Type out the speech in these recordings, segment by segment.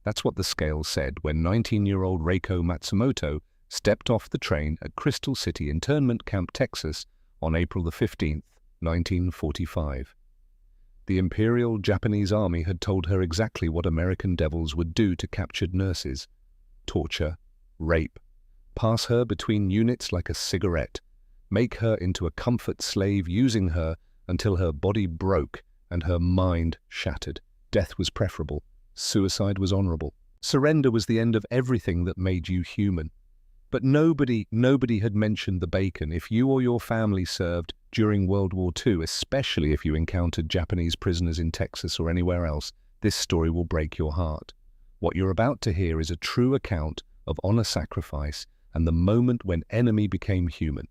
That's what the scale said when 19-year-old Reiko Matsumoto stepped off the train at Crystal City Internment Camp, Texas, on April the 15th, 1945. The Imperial Japanese Army had told her exactly what American devils would do to captured nurses: torture, rape, pass her between units like a cigarette, make her into a comfort slave, using her until her body broke and her mind shattered. Death was preferable. Suicide was honorable. Surrender was the end of everything that made you human. But nobody had mentioned the bacon. If you or your family served during World War II, especially if you encountered Japanese prisoners in Texas or anywhere else, this story will break your heart. What you're about to hear is a true account of honor, sacrifice, and the moment when enemy became human.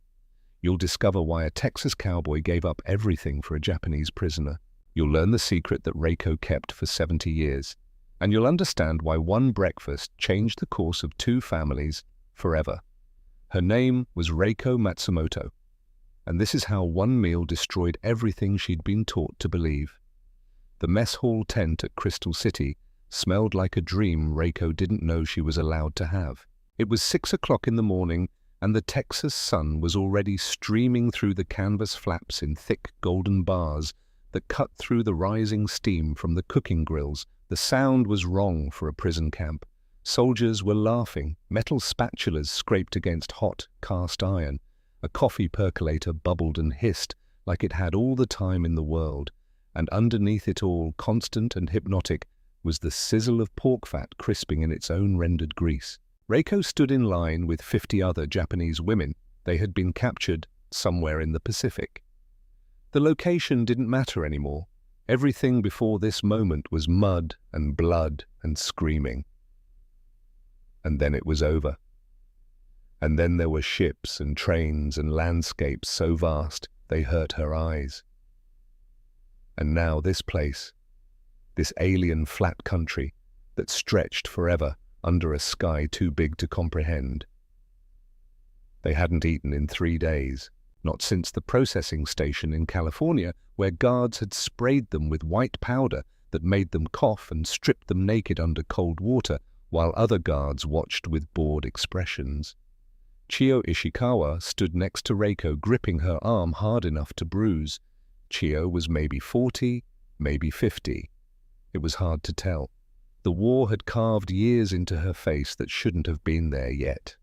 You'll discover why a Texas cowboy gave up everything for a Japanese prisoner. You'll learn the secret that Reiko kept for 70 years. And you'll understand why one breakfast changed the course of two families forever. Her name was Reiko Matsumoto, and this is how one meal destroyed everything she'd been taught to believe. The mess hall tent at Crystal City smelled like a dream Reiko didn't know she was allowed to have. It was 6 o'clock in the morning, and the Texas sun was already streaming through the canvas flaps in thick golden bars that cut through the rising steam from the cooking grills. The sound was wrong for a prison camp. Soldiers were laughing. Metal spatulas scraped against hot cast iron. A coffee percolator bubbled and hissed like it had all the time in the world. And underneath it all, constant and hypnotic, was the sizzle of pork fat crisping in its own rendered grease. Reiko stood in line with 50 other Japanese women. They had been captured somewhere in the Pacific. The location didn't matter anymore. Everything before this moment was mud and blood and screaming. And then it was over. And then there were ships and trains and landscapes so vast they hurt her eyes. And now this place, this alien flat country that stretched forever under a sky too big to comprehend. They hadn't eaten in 3 days, not since the processing station in California, where guards had sprayed them with white powder that made them cough and stripped them naked under cold water, while other guards watched with bored expressions. Chio Ishikawa stood next to Reiko, gripping her arm hard enough to bruise. Chio was maybe 40, maybe 50. It was hard to tell. The war had carved years into her face that shouldn't have been there yet.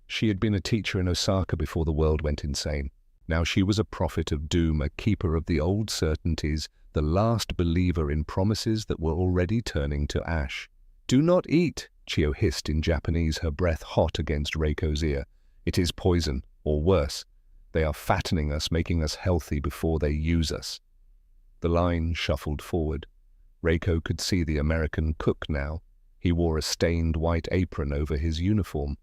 She had been a teacher in Osaka before the world went insane. Now she was a prophet of doom, a keeper of the old certainties, the last believer in promises that were already turning to ash. "Do not eat," Chio hissed in Japanese, her breath hot against Reiko's ear. "It is poison, or worse. They are fattening us, making us healthy before they use us." The line shuffled forward. Reiko could see the American cook now. He wore a stained white apron over his uniform.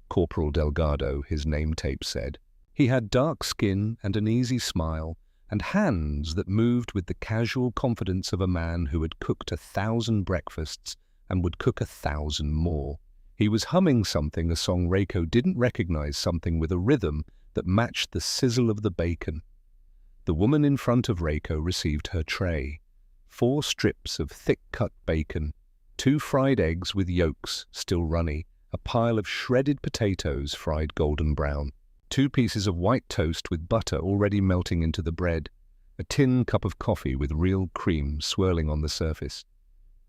Corporal Delgado, his name tape said. He had dark skin and an easy smile, and hands that moved with the casual confidence of a man who had cooked 1,000 breakfasts and would cook 1,000 more. He was humming something, a song Reiko didn't recognize, something with a rhythm that matched the sizzle of the bacon. The woman in front of Reiko received her tray. 4 strips of thick-cut bacon, 2 fried eggs with yolks still runny, a pile of shredded potatoes fried golden brown, 2 pieces of white toast with butter already melting into the bread, a tin cup of coffee with real cream swirling on the surface.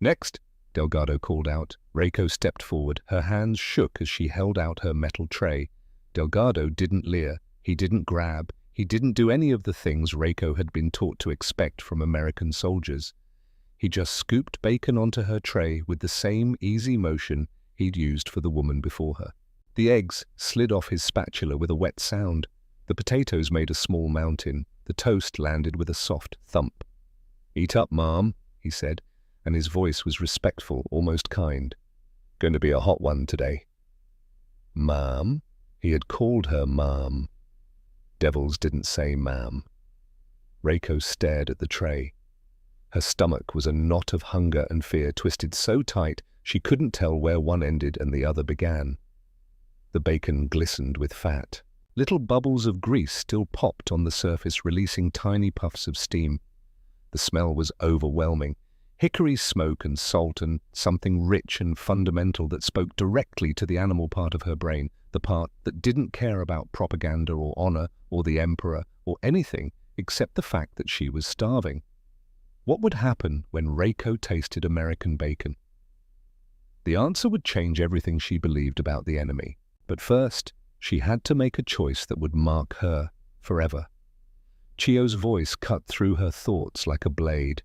"Next," Delgado called out. Reiko stepped forward. Her hands shook as she held out her metal tray. Delgado didn't leer. He didn't grab. He didn't do any of the things Reiko had been taught to expect from American soldiers. He just scooped bacon onto her tray with the same easy motion he'd used for the woman before her. The eggs slid off his spatula with a wet sound. The potatoes made a small mountain. The toast landed with a soft thump. "Eat up, Mom," he said, and his voice was respectful, almost kind. "Going to be a hot one today." "Ma'am?" He had called her Ma'am. Devils didn't say ma'am. Reiko stared at the tray. Her stomach was a knot of hunger and fear, twisted so tight she couldn't tell where one ended and the other began. The bacon glistened with fat. Little bubbles of grease still popped on the surface, releasing tiny puffs of steam. The smell was overwhelming. Hickory smoke and salt and something rich and fundamental that spoke directly to the animal part of her brain, the part that didn't care about propaganda or honor or the emperor or anything except the fact that she was starving. What would happen when Reiko tasted American bacon? The answer would change everything she believed about the enemy. But first, she had to make a choice that would mark her forever. Chio's voice cut through her thoughts like a blade.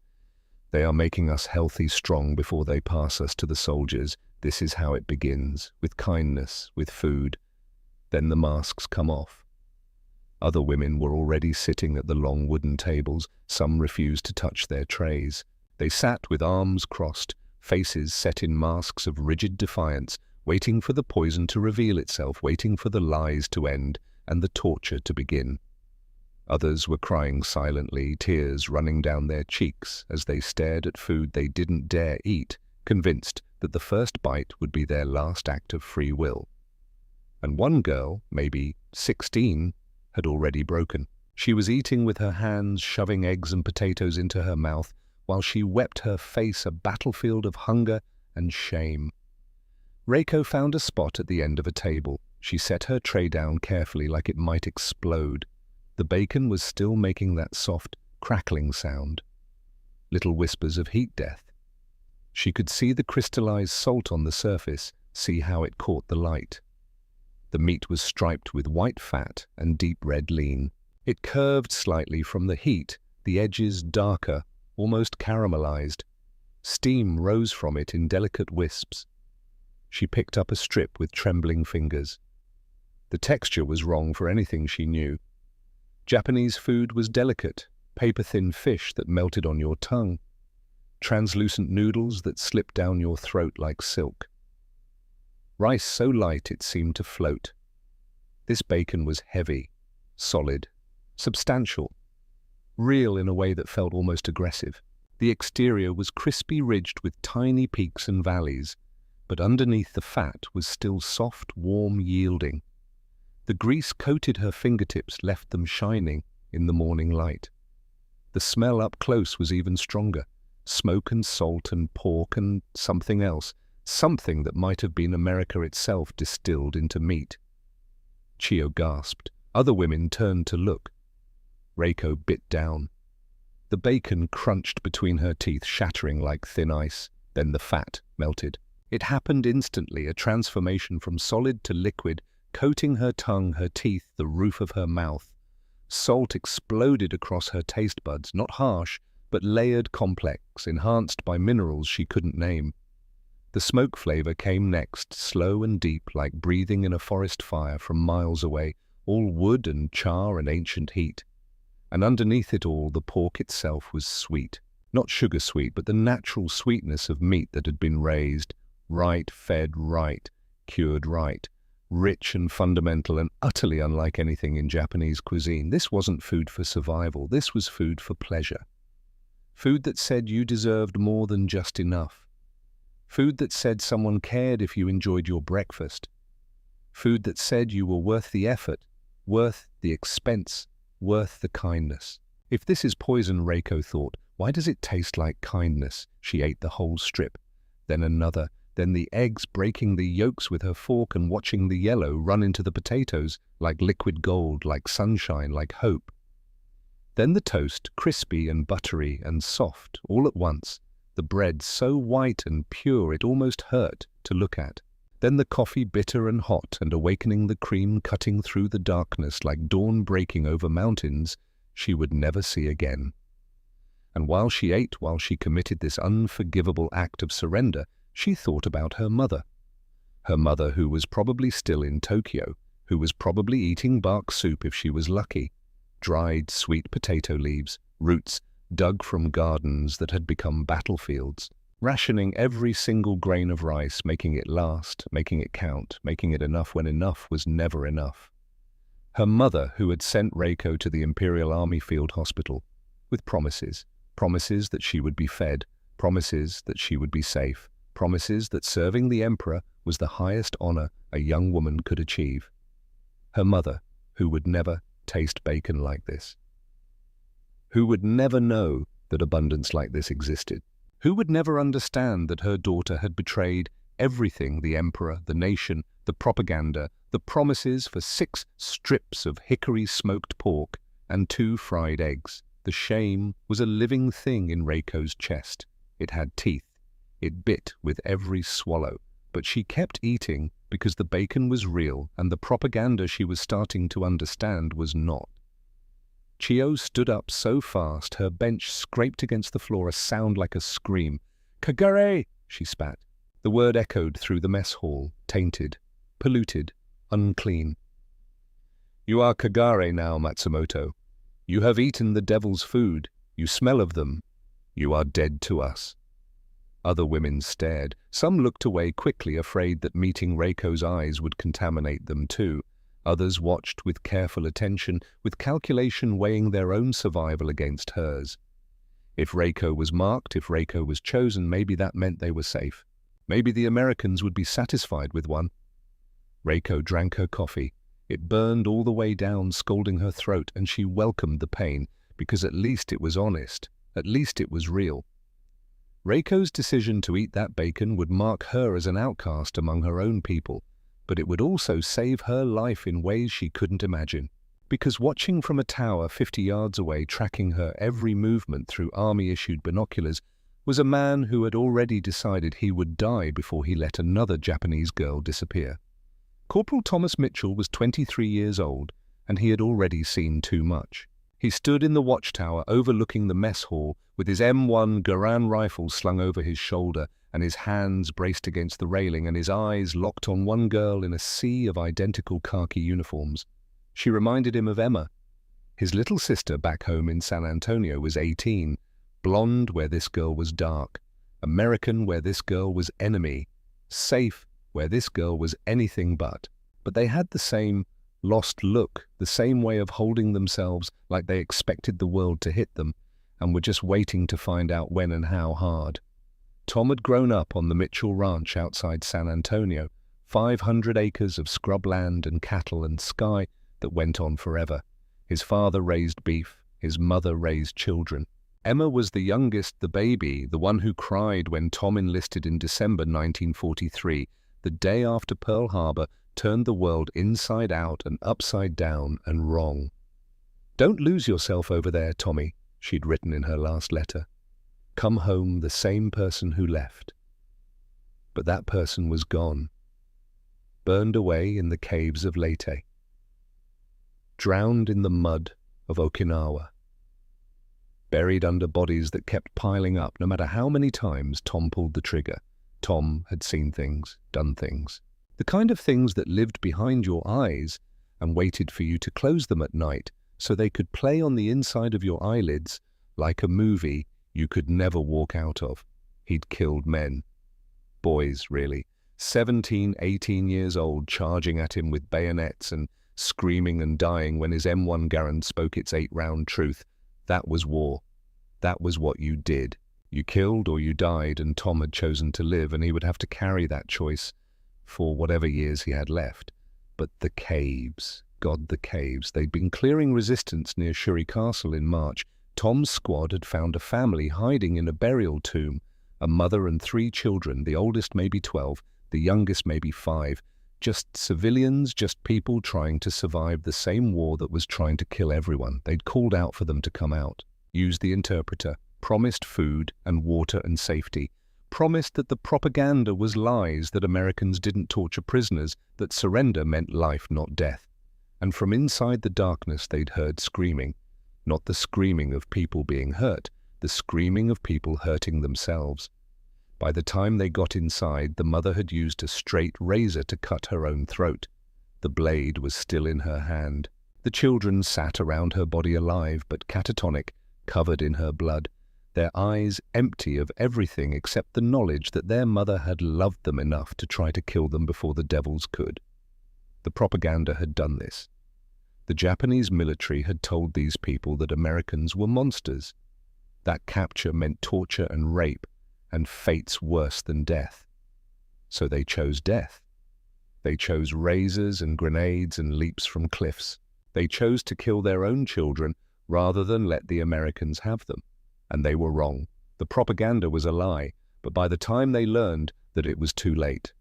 They are making us healthy strong before they pass us to the soldiers. This is how it begins, with kindness, with food. Then the masks come off. Other women were already sitting at the long wooden tables. Some refused to touch their trays. They sat with arms crossed, faces set in masks of rigid defiance, waiting for the poison to reveal itself, waiting for the lies to end and the torture to begin. Others were crying silently, tears running down their cheeks as they stared at food they didn't dare eat, convinced that the first bite would be their last act of free will. And one girl, maybe 16, had already broken. She was eating with her hands, shoving eggs and potatoes into her mouth, while she wept, her face a battlefield of hunger and shame. Reiko found a spot at the end of a table. She set her tray down carefully like it might explode. The bacon was still making that soft, crackling sound. Little whispers of heat death. She could see the crystallized salt on the surface, see how it caught the light. The meat was striped with white fat and deep red lean. It curved slightly from the heat, the edges darker, almost caramelized. Steam rose from it in delicate wisps. She picked up a strip with trembling fingers. The texture was wrong for anything she knew. Japanese food was delicate, paper-thin fish that melted on your tongue, translucent noodles that slipped down your throat like silk. Rice so light it seemed to float. This bacon was heavy, solid, substantial, real in a way that felt almost aggressive. The exterior was crispy, ridged with tiny peaks and valleys, but underneath the fat was still soft, warm, yielding. The grease coated her fingertips, left them shining in the morning light. The smell up close was even stronger. Smoke and salt and pork and something else. Something that might have been America itself distilled into meat. Chio gasped. Other women turned to look. Reiko bit down. The bacon crunched between her teeth, shattering like thin ice. Then the fat melted. It happened instantly, a transformation from solid to liquid, coating her tongue, her teeth, the roof of her mouth. Salt exploded across her taste buds, not harsh, but layered, complex, enhanced by minerals she couldn't name. The smoke flavor came next, slow and deep, like breathing in a forest fire from miles away, all wood and char and ancient heat. And underneath it all, the pork itself was sweet. Not sugar sweet, but the natural sweetness of meat that had been raised, right, fed right, cured right. Rich and fundamental and utterly unlike anything in Japanese cuisine. This wasn't food for survival, this was food for pleasure. Food that said you deserved more than just enough. Food that said someone cared if you enjoyed your breakfast. Food that said you were worth the effort, worth the expense, worth the kindness. If this is poison, Reiko thought, why does it taste like kindness? She ate the whole strip, then another, then the eggs, breaking the yolks with her fork and watching the yellow run into the potatoes like liquid gold, like sunshine, like hope. Then the toast, crispy and buttery and soft, all at once, the bread so white and pure it almost hurt to look at. Then the coffee, bitter and hot, and awakening the cream, cutting through the darkness like dawn breaking over mountains she would never see again. And while she ate, while she committed this unforgivable act of surrender, she thought about her mother. Her mother, who was probably still in Tokyo, who was probably eating bark soup if she was lucky, dried sweet potato leaves, roots dug from gardens that had become battlefields, rationing every single grain of rice, making it last, making it count, making it enough when enough was never enough. Her mother, who had sent Reiko to the Imperial Army Field Hospital, with promises that she would be fed, promises that she would be safe, promises that serving the emperor was the highest honor a young woman could achieve. Her mother, who would never taste bacon like this, who would never know that abundance like this existed. Who would never understand that her daughter had betrayed everything: the emperor, the nation, the propaganda, the promises for 6 strips of hickory-smoked pork and 2 fried eggs? The shame was a living thing in Reiko's chest. It had teeth. It bit with every swallow. But she kept eating because the bacon was real and the propaganda she was starting to understand was not. Chio stood up so fast her bench scraped against the floor, a sound like a scream. "Kagare!" she spat. The word echoed through the mess hall, tainted, polluted, unclean. "You are Kagare now, Matsumoto. You have eaten the devil's food. You smell of them. You are dead to us." Other women stared. Some looked away quickly, afraid that meeting Reiko's eyes would contaminate them too. Others watched with careful attention, with calculation weighing their own survival against hers. If Reiko was marked, if Reiko was chosen, maybe that meant they were safe. Maybe the Americans would be satisfied with one. Reiko drank her coffee. It burned all the way down, scalding her throat, and she welcomed the pain, because at least it was honest. At least it was real. Reiko's decision to eat that bacon would mark her as an outcast among her own people, but it would also save her life in ways she couldn't imagine. Because watching from a tower 50 yards away, tracking her every movement through army-issued binoculars, was a man who had already decided he would die before he let another Japanese girl disappear. Corporal Thomas Mitchell was 23 years old, and he had already seen too much. He stood in the watchtower overlooking the mess hall with his M1 Garand rifle slung over his shoulder and his hands braced against the railing and his eyes locked on one girl in a sea of identical khaki uniforms. She reminded him of Emma. His little sister back home in San Antonio was 18, blonde where this girl was dark, American where this girl was enemy, safe where this girl was anything but. But they had the same lost look, the same way of holding themselves like they expected the world to hit them, and were just waiting to find out when and how hard. Tom had grown up on the Mitchell Ranch outside San Antonio, 500 acres of scrubland and cattle and sky that went on forever. His father raised beef, his mother raised children. Emma was the youngest, the baby, the one who cried when Tom enlisted in December 1943, the day after Pearl Harbor turned the world inside out and upside down and wrong. "Don't lose yourself over there, Tommy," she'd written in her last letter. "Come home the same person who left." But that person was gone, burned away in the caves of Leyte, drowned in the mud of Okinawa, buried under bodies that kept piling up no matter how many times Tom pulled the trigger. Tom had seen things, done things. The kind of things that lived behind your eyes and waited for you to close them at night so they could play on the inside of your eyelids like a movie you could never walk out of. He'd killed men. Boys, really. 17, 18 years old, charging at him with bayonets and screaming and dying when his M1 Garand spoke its 8-round truth. That was war. That was what you did. You killed or you died, and Tom had chosen to live, and he would have to carry that choice for whatever years he had left. But the caves, God, the caves. They'd been clearing resistance near Shuri Castle in March. Tom's squad had found a family hiding in a burial tomb, a mother and 3 children, the oldest maybe 12, the youngest maybe 5, just civilians, just people trying to survive the same war that was trying to kill everyone. They'd called out for them to come out, used the interpreter, promised food and water and safety, promised that the propaganda was lies, that Americans didn't torture prisoners, that surrender meant life, not death. And from inside the darkness they'd heard screaming, not the screaming of people being hurt, the screaming of people hurting themselves. By the time they got inside, the mother had used a straight razor to cut her own throat. The blade was still in her hand. The children sat around her body alive but catatonic, covered in her blood, their eyes empty of everything except the knowledge that their mother had loved them enough to try to kill them before the devils could. The propaganda had done this. The Japanese military had told these people that Americans were monsters. That capture meant torture and rape, and fates worse than death. So they chose death. They chose razors and grenades and leaps from cliffs. They chose to kill their own children rather than let the Americans have them. And they were wrong. The propaganda was a lie, but by the time they learned that it was too late.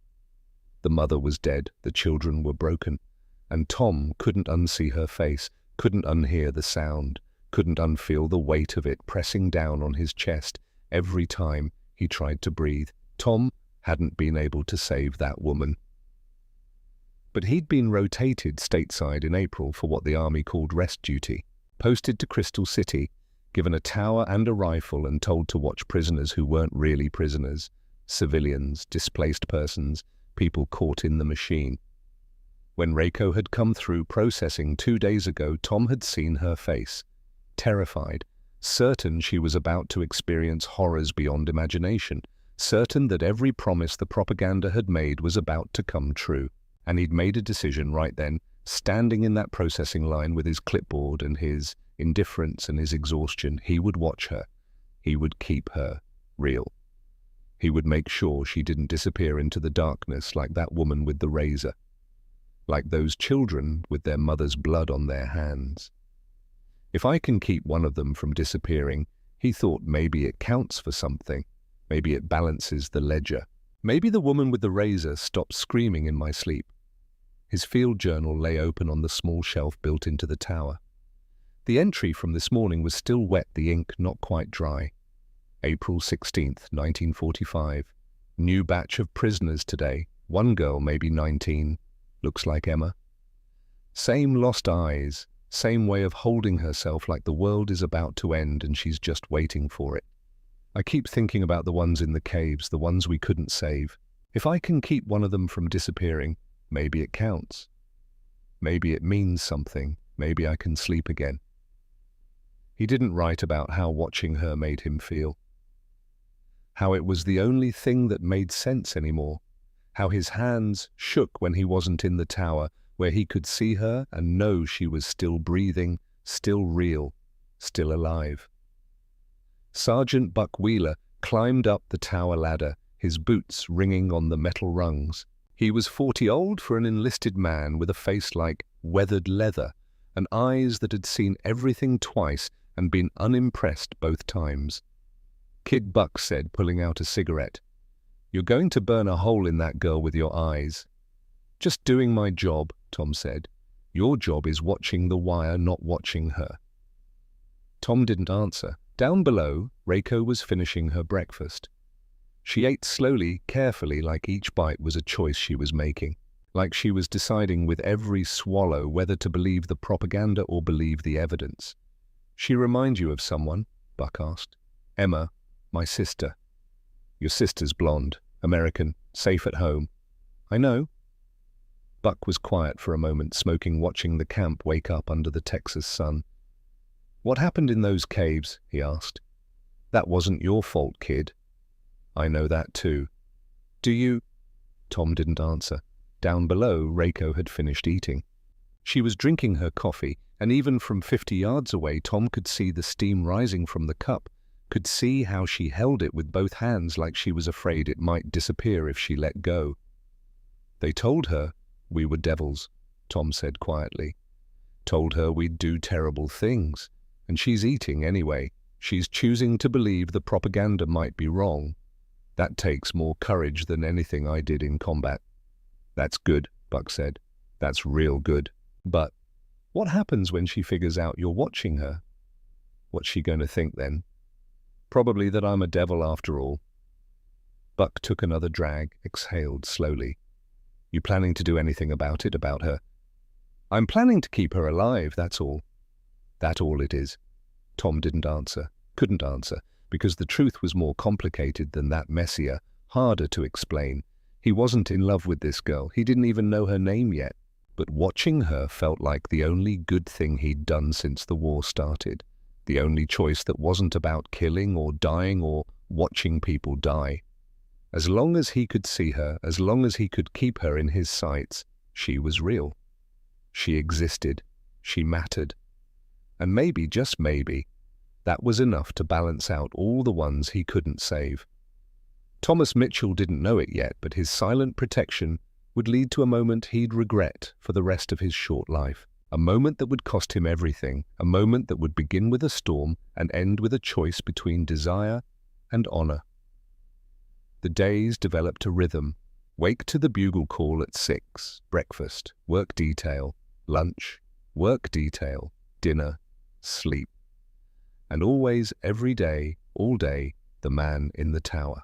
The mother was dead, the children were broken, and Tom couldn't unsee her face, couldn't unhear the sound, couldn't unfeel the weight of it pressing down on his chest every time he tried to breathe. Tom hadn't been able to save that woman. But he'd been rotated stateside in April for what the army called rest duty, posted to Crystal City, given a tower and a rifle and told to watch prisoners who weren't really prisoners, civilians, displaced persons, people caught in the machine. When Reiko had come through processing 2 days ago, Tom had seen her face, terrified, certain she was about to experience horrors beyond imagination, certain that every promise the propaganda had made was about to come true. And he'd made a decision right then, standing in that processing line with his clipboard and his indifference and his exhaustion. He would watch her. He would keep her real. He would make sure she didn't disappear into the darkness like that woman with the razor, like those children with their mother's blood on their hands. If I can keep one of them from disappearing, he thought, maybe it counts for something. Maybe it balances the ledger. Maybe the woman with the razor stopped screaming in my sleep. His field journal lay open on the small shelf built into the tower. The entry from this morning was still wet, the ink not quite dry. April 16th, 1945. New batch of prisoners today. One girl, maybe 19. Looks like Emma. Same lost eyes. Same way of holding herself like the world is about to end and she's just waiting for it. I keep thinking about the ones in the caves, the ones we couldn't save. If I can keep one of them from disappearing, maybe it counts. Maybe it means something. Maybe I can sleep again. He didn't write about how watching her made him feel. How it was the only thing that made sense anymore. How his hands shook when he wasn't in the tower, where he could see her and know she was still breathing, still real, still alive. Sergeant Buck Wheeler climbed up the tower ladder, his boots ringing on the metal rungs. He was 40 old for an enlisted man with a face like weathered leather and eyes that had seen everything twice and been unimpressed both times. Kid Buck said, pulling out a cigarette, "You're going to burn a hole in that girl with your eyes." "Just doing my job," Tom said. "Your job is watching the wire, not watching her." Tom didn't answer. Down below, Reiko was finishing her breakfast. She ate slowly, carefully, like each bite was a choice she was making, like she was deciding with every swallow whether to believe the propaganda or believe the evidence. "She remind you of someone?" Buck asked. "Emma, my sister." "Your sister's blonde, American, safe at home." "I know." Buck was quiet for a moment, smoking, watching the camp wake up under the Texas sun. "What happened in those caves?" he asked. "That wasn't your fault, kid." "I know that too." "Do you—" Tom didn't answer. Down below, Reiko had finished eating. She was drinking her coffee, and even from 50 yards away, Tom could see the steam rising from the cup, could see how she held it with both hands like she was afraid it might disappear if she let go. "They told her we were devils," Tom said quietly. "Told her we'd do terrible things. And she's eating anyway. She's choosing to believe the propaganda might be wrong. That takes more courage than anything I did in combat." "That's good," Buck said. "That's real good. But what happens when she figures out you're watching her? What's she going to think then? Probably that I'm a devil after all." Buck took another drag, exhaled slowly. "You planning to do anything about it, about her?" "I'm planning to keep her alive, that's all." "That all it is?" Tom didn't answer, couldn't answer, because the truth was more complicated than that, messier, harder to explain. He wasn't in love with this girl. He didn't even know her name yet. But watching her felt like the only good thing he'd done since the war started. The only choice that wasn't about killing or dying or watching people die. As long as he could see her, as long as he could keep her in his sights, she was real. She existed. She mattered. And maybe, just maybe, that was enough to balance out all the ones he couldn't save. Thomas Mitchell didn't know it yet, but his silent protection would lead to a moment he'd regret for the rest of his short life. A moment that would cost him everything. A moment that would begin with a storm and end with a choice between desire and honor. The days developed a rhythm. Wake to the bugle call at 6, breakfast, work detail, lunch, work detail, dinner, sleep. And always, every day, all day, the man in the tower.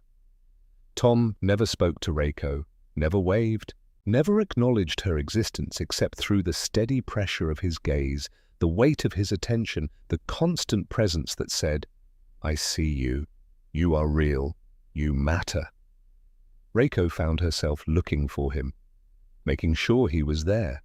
Tom never spoke to Reiko, never waved, never acknowledged her existence except through the steady pressure of his gaze, the weight of his attention, the constant presence that said, "I see you. You are real. You matter." Reiko found herself looking for him, making sure he was there.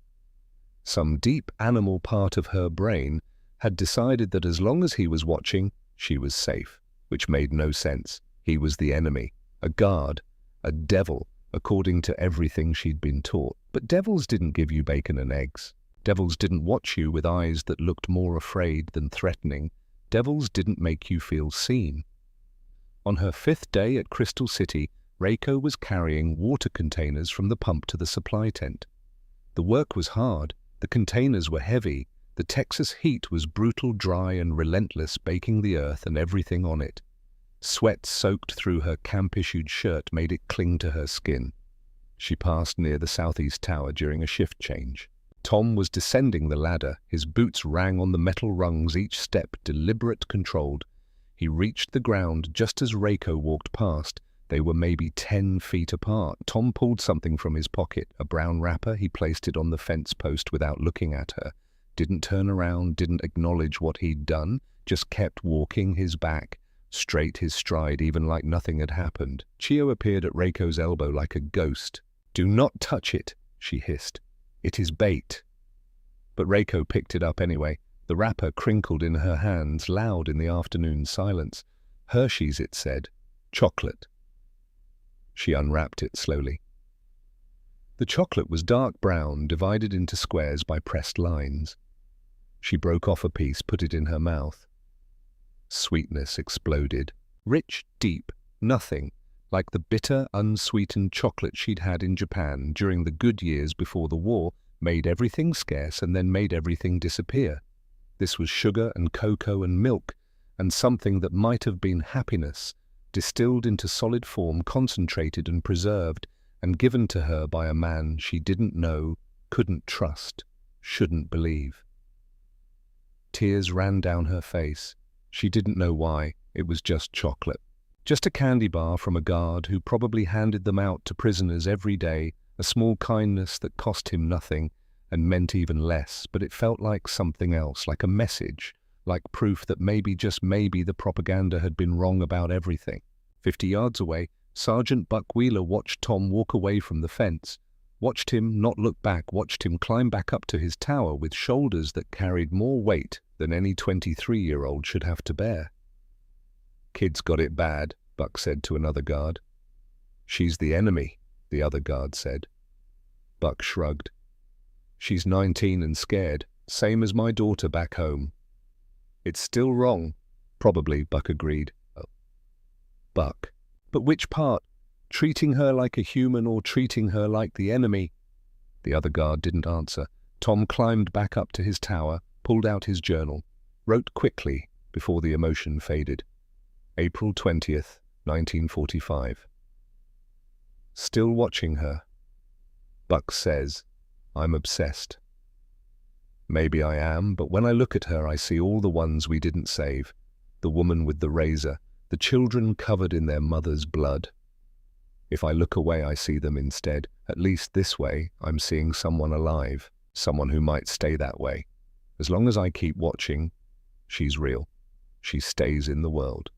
Some deep animal part of her brain had decided that as long as he was watching, she was safe, which made no sense. He was the enemy, a guard, a devil, according to everything she'd been taught. But devils didn't give you bacon and eggs. Devils didn't watch you with eyes that looked more afraid than threatening. Devils didn't make you feel seen. On her 5th day at Crystal City, Reiko was carrying water containers from the pump to the supply tent. The work was hard, the containers were heavy, the Texas heat was brutal, dry and relentless, baking the earth and everything on it. Sweat soaked through her camp-issued shirt made it cling to her skin. She passed near the southeast tower during a shift change. Tom was descending the ladder, his boots rang on the metal rungs, each step deliberate, controlled. He reached the ground just as Reiko walked past. They were maybe 10 feet apart. Tom pulled something from his pocket, a brown wrapper. He placed it on the fence post without looking at her. Didn't turn around, didn't acknowledge what he'd done, just kept walking, his back straight, his stride, even like nothing had happened. Chio appeared at Reiko's elbow like a ghost. "Do not touch it," she hissed. "It is bait." But Reiko picked it up anyway. The wrapper crinkled in her hands, loud in the afternoon silence. Hershey's, it said. Chocolate. She unwrapped it slowly. The chocolate was dark brown, divided into squares by pressed lines. She broke off a piece, put it in her mouth. Sweetness exploded. Rich, deep, nothing, like the bitter, unsweetened chocolate she'd had in Japan during the good years before the war, made everything scarce and then made everything disappear. This was sugar and cocoa and milk, and something that might have been happiness, distilled into solid form, concentrated and preserved, and given to her by a man she didn't know, couldn't trust, shouldn't believe. Tears ran down her face. She didn't know why. It was just chocolate. Just a candy bar from a guard who probably handed them out to prisoners every day, a small kindness that cost him nothing and meant even less, but it felt like something else, like a message, like proof that maybe, just maybe, the propaganda had been wrong about everything. 50 yards away, Sergeant Buck Wheeler watched Tom walk away from the fence, watched him not look back, watched him climb back up to his tower with shoulders that carried more weight than any 23-year-old should have to bear. "Kid's got it bad," Buck said to another guard. "She's the enemy," the other guard said. Buck shrugged. "She's 19 and scared, same as my daughter back home." "It's still wrong." "Probably," Buck agreed. Oh. Buck. "But which part? Treating her like a human or treating her like the enemy?" The other guard didn't answer. Tom climbed back up to his tower, pulled out his journal, wrote quickly before the emotion faded. April 20th, 1945. Still watching her. Buck says, "I'm obsessed." Maybe I am, but when I look at her I see all the ones we didn't save. The woman with the razor, the children covered in their mother's blood. If I look away I see them instead. At least this way I'm seeing someone alive, someone who might stay that way. As long as I keep watching, she's real. She stays in the world.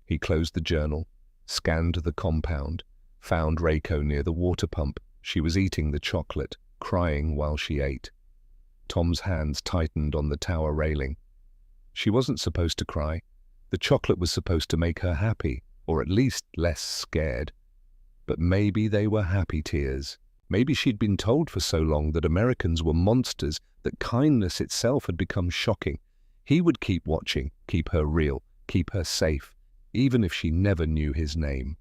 He closed the journal, scanned the compound, found Reiko near the water pump. She was eating the chocolate, crying while she ate. Tom's hands tightened on the tower railing. She wasn't supposed to cry. The chocolate was supposed to make her happy, or at least less scared. But maybe they were happy tears. Maybe she'd been told for so long that Americans were monsters, that kindness itself had become shocking. He would keep watching, keep her real, keep her safe, even if she never knew his name.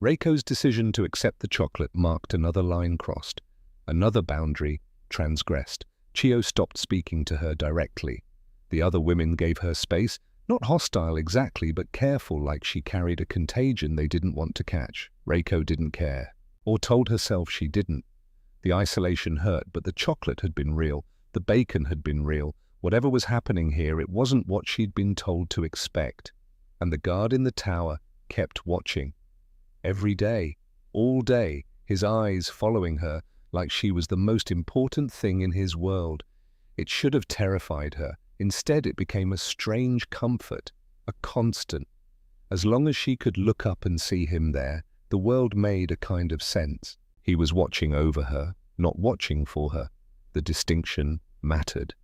Reiko's decision to accept the chocolate marked another line crossed, another boundary transgressed. Chio stopped speaking to her directly. The other women gave her space. Not hostile exactly, but careful, like she carried a contagion they didn't want to catch. Reiko didn't care, or told herself she didn't. The isolation hurt, but the chocolate had been real. The bacon had been real. Whatever was happening here, it wasn't what she'd been told to expect. And the guard in the tower kept watching. Every day, all day, his eyes following her like she was the most important thing in his world. It should have terrified her. Instead, it became a strange comfort, a constant. As long as she could look up and see him there, the world made a kind of sense. He was watching over her, not watching for her. The distinction mattered.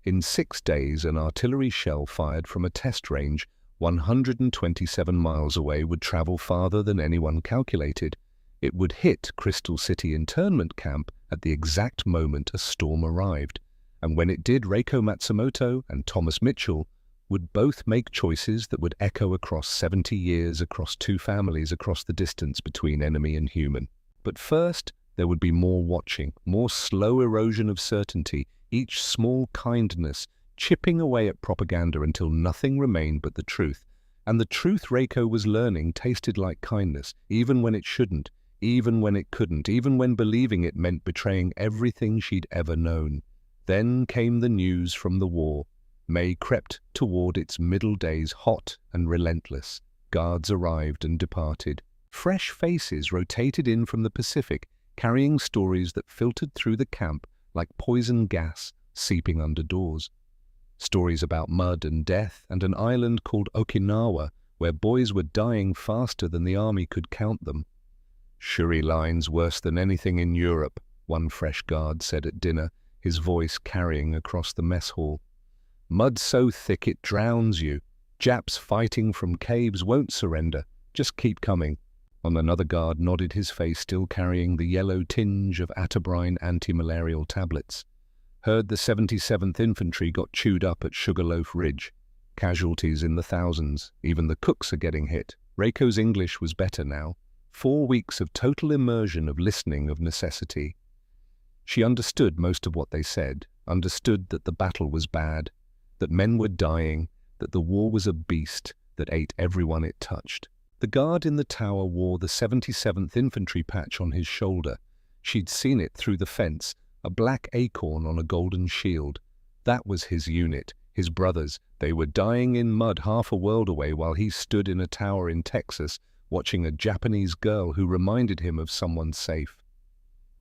In 6 days, an artillery shell fired from a test range 127 miles away would travel farther than anyone calculated. It would hit Crystal City internment camp at the exact moment a storm arrived. And when it did, Reiko Matsumoto and Thomas Mitchell would both make choices that would echo across 70 years, across 2 families, across the distance between enemy and human. But first, there would be more watching, more slow erosion of certainty, each small kindness chipping away at propaganda until nothing remained but the truth. And the truth Reiko was learning tasted like kindness, even when it shouldn't, even when it couldn't, even when believing it meant betraying everything she'd ever known. Then came the news from the war. May crept toward its middle days, hot and relentless. Guards arrived and departed. Fresh faces rotated in from the Pacific, carrying stories that filtered through the camp like poison gas seeping under doors. Stories about mud and death and an island called Okinawa where boys were dying faster than the army could count them. "Shuri lines worse than anything in Europe," one fresh guard said at dinner, his voice carrying across the mess hall. "Mud so thick it drowns you. Japs fighting from caves won't surrender. Just keep coming." On another guard nodded, his face still carrying the yellow tinge of atabrine anti-malarial tablets. "Heard the 77th Infantry got chewed up at Sugarloaf Ridge. Casualties in the thousands. Even the cooks are getting hit." Reiko's English was better now. 4 weeks of total immersion, of listening, of necessity. She understood most of what they said, understood that the battle was bad, that men were dying, that the war was a beast that ate everyone it touched. The guard in the tower wore the 77th Infantry patch on his shoulder. She'd seen it through the fence, a black acorn on a golden shield. That was his unit, his brothers. They were dying in mud half a world away while he stood in a tower in Texas, watching a Japanese girl who reminded him of someone safe.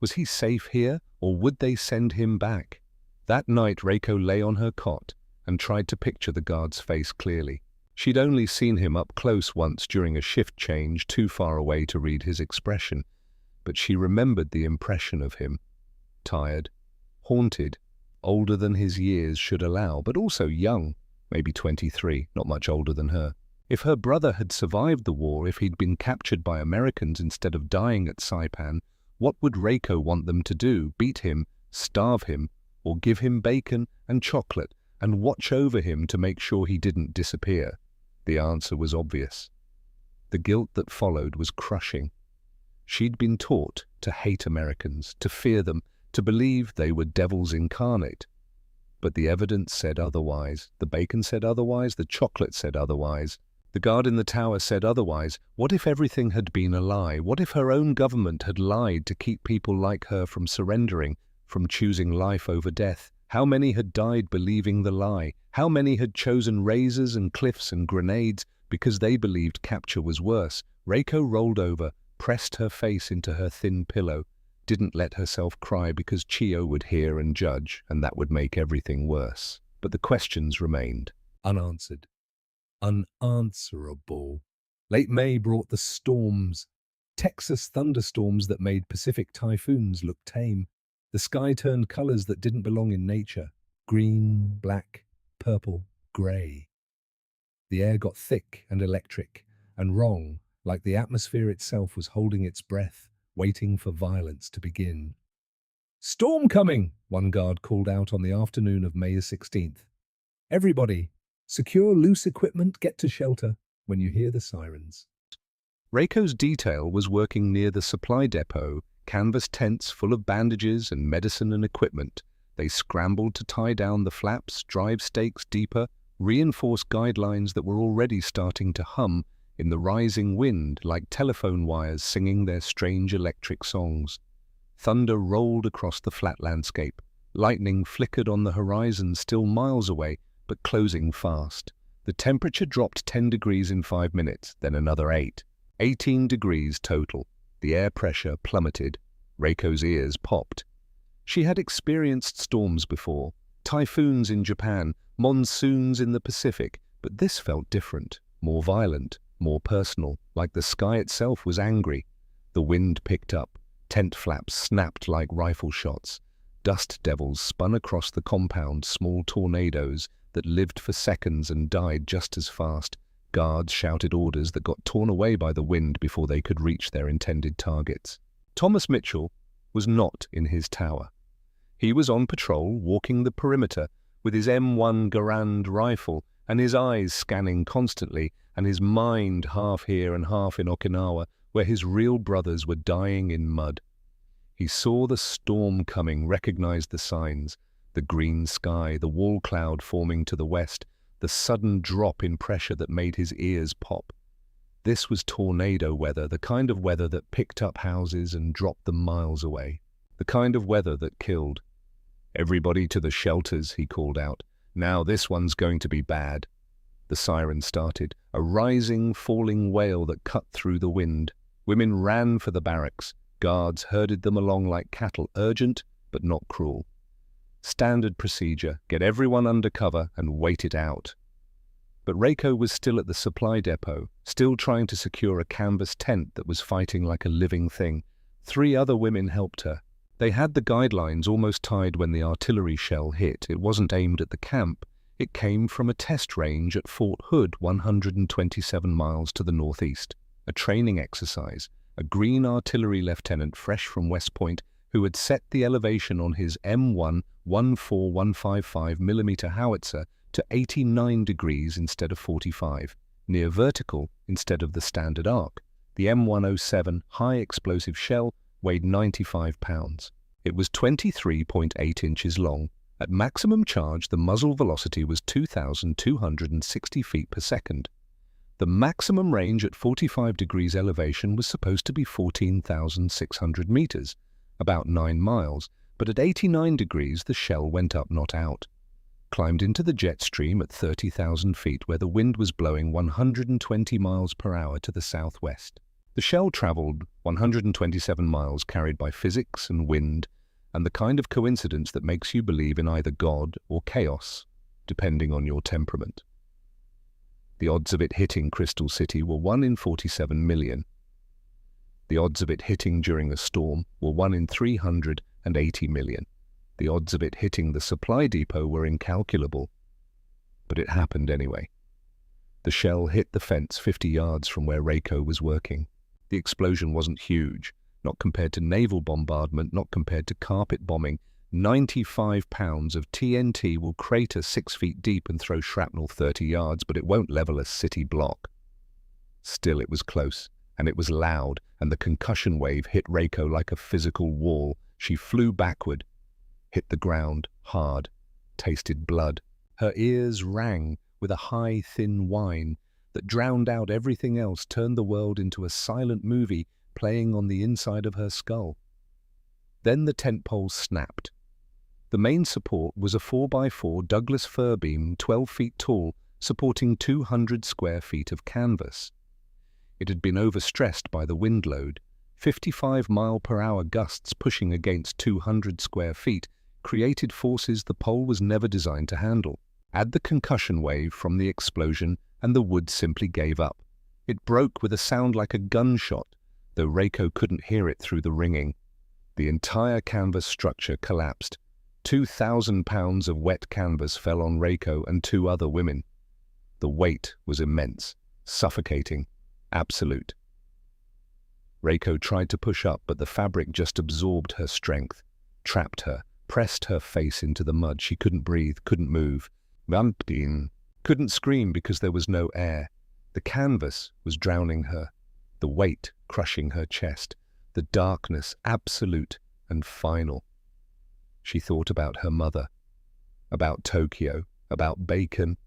Was he safe here, or would they send him back? That night, Reiko lay on her cot and tried to picture the guard's face clearly. She'd only seen him up close once during a shift change, too far away to read his expression. But she remembered the impression of him. Tired, haunted, older than his years should allow, but also young, maybe 23, not much older than her. If her brother had survived the war, if he'd been captured by Americans instead of dying at Saipan, what would Reiko want them to do? Beat him, starve him, or give him bacon and chocolate and watch over him to make sure he didn't disappear? The answer was obvious. The guilt that followed was crushing. She'd been taught to hate Americans, to fear them, to believe they were devils incarnate. But the evidence said otherwise. The bacon said otherwise. The chocolate said otherwise. The guard in the tower said otherwise. What if everything had been a lie? What if her own government had lied to keep people like her from surrendering, from choosing life over death? How many had died believing the lie? How many had chosen razors and cliffs and grenades because they believed capture was worse? Reiko rolled over, pressed her face into her thin pillow, didn't let herself cry because Chio would hear and judge, and that would make everything worse. But the questions remained unanswered. Unanswerable. Late May brought the storms, Texas thunderstorms that made Pacific typhoons look tame. The sky turned colors that didn't belong in nature. Green, black, purple, gray. The air got thick and electric and wrong, like the atmosphere itself was holding its breath, waiting for violence to begin. "Storm coming!" one guard called out on the afternoon of May 16th. "Everybody, secure loose equipment, get to shelter when you hear the sirens." Reiko's detail was working near the supply depot, canvas tents full of bandages and medicine and equipment. They scrambled to tie down the flaps, drive stakes deeper, reinforced guidelines that were already starting to hum in the rising wind like telephone wires singing their strange electric songs. Thunder rolled across the flat landscape. Lightning flickered on the horizon still miles away, but closing fast. The temperature dropped 10 degrees in 5 minutes, then another 8. 18 degrees total. The air pressure plummeted. Reiko's ears popped. She had experienced storms before, typhoons in Japan, monsoons in the Pacific, but this felt different, more violent, more personal, like the sky itself was angry. The wind picked up. Tent flaps snapped like rifle shots. Dust devils spun across the compound, small tornadoes that lived for seconds and died just as fast. Guards shouted orders that got torn away by the wind before they could reach their intended targets. Thomas Mitchell was not in his tower. He was on patrol, walking the perimeter, with his M1 Garand rifle and his eyes scanning constantly, and his mind half here and half in Okinawa, where his real brothers were dying in mud. He saw the storm coming, recognized the signs, the green sky, the wall cloud forming to the west, the sudden drop in pressure that made his ears pop. This was tornado weather, the kind of weather that picked up houses and dropped them miles away, the kind of weather that killed. "Everybody to the shelters," he called out. "Now this one's going to be bad." The siren started, a rising, falling wail that cut through the wind. Women ran for the barracks. Guards herded them along like cattle, urgent but not cruel. Standard procedure: get everyone under cover and wait it out. But Reiko was still at the supply depot, still trying to secure a canvas tent that was fighting like a living thing. 3 other women helped her. They had the guidelines almost tied when the artillery shell hit. It wasn't aimed at the camp. It came from a test range at Fort Hood, 127 miles to the northeast. A training exercise. A green artillery lieutenant fresh from West Point who had set the elevation on his M1 14155mm howitzer to 89 degrees instead of 45, near vertical instead of the standard arc. The M107 high-explosive shell weighed 95 pounds. It was 23.8 inches long. At maximum charge, the muzzle velocity was 2,260 feet per second. The maximum range at 45 degrees elevation was supposed to be 14,600 meters, about 9 miles, but at 89 degrees the shell went up, not out. Climbed into the jet stream at 30,000 feet where the wind was blowing 120 miles per hour to the southwest. The shell traveled 127 miles carried by physics and wind, and the kind of coincidence that makes you believe in either God or chaos, depending on your temperament. The odds of it hitting Crystal City were 1 in 47 million. The odds of it hitting during a storm were 1 in 380 million. The odds of it hitting the supply depot were incalculable. But it happened anyway. The shell hit the fence 50 yards from where Reiko was working. The explosion wasn't huge, not compared to naval bombardment, not compared to carpet bombing. 95 pounds of TNT will crater 6 feet deep and throw shrapnel 30 yards, but it won't level a city block. Still, it was close, and it was loud, and the concussion wave hit Reiko like a physical wall. She flew backward, hit the ground hard, tasted blood. Her ears rang with a high, thin whine that drowned out everything else, turned the world into a silent movie playing on the inside of her skull. Then the tent pole snapped. The main support was a 4x4 Douglas fir beam 12 feet tall, supporting 200 square feet of canvas. It had been overstressed by the wind load. 55-mile-per-hour gusts pushing against 200 square feet created forces the pole was never designed to handle. Add the concussion wave from the explosion, and the wood simply gave up. It broke with a sound like a gunshot, though Reiko couldn't hear it through the ringing. The entire canvas structure collapsed. 2,000 pounds of wet canvas fell on Reiko and 2 other women. The weight was immense, suffocating, absolute. Reiko tried to push up, but the fabric just absorbed her strength, trapped her, pressed her face into the mud. She couldn't breathe, couldn't move. Vampin couldn't scream because there was no air. The canvas was drowning her, the weight crushing her chest, the darkness absolute and final. She thought about her mother, about Tokyo, about bacon.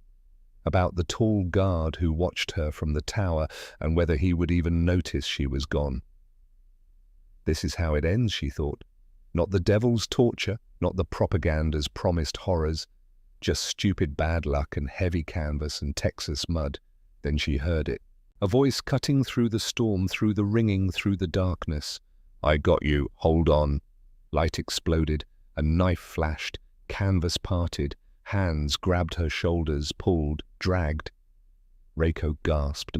about the tall guard who watched her from the tower and whether he would even notice she was gone. This is how it ends, she thought. Not the devil's torture, not the propaganda's promised horrors, just stupid bad luck and heavy canvas and Texas mud. Then she heard it. A voice cutting through the storm, through the ringing, through the darkness. "I got you, hold on." Light exploded, a knife flashed, canvas parted, hands grabbed her shoulders, pulled, dragged. Reiko gasped.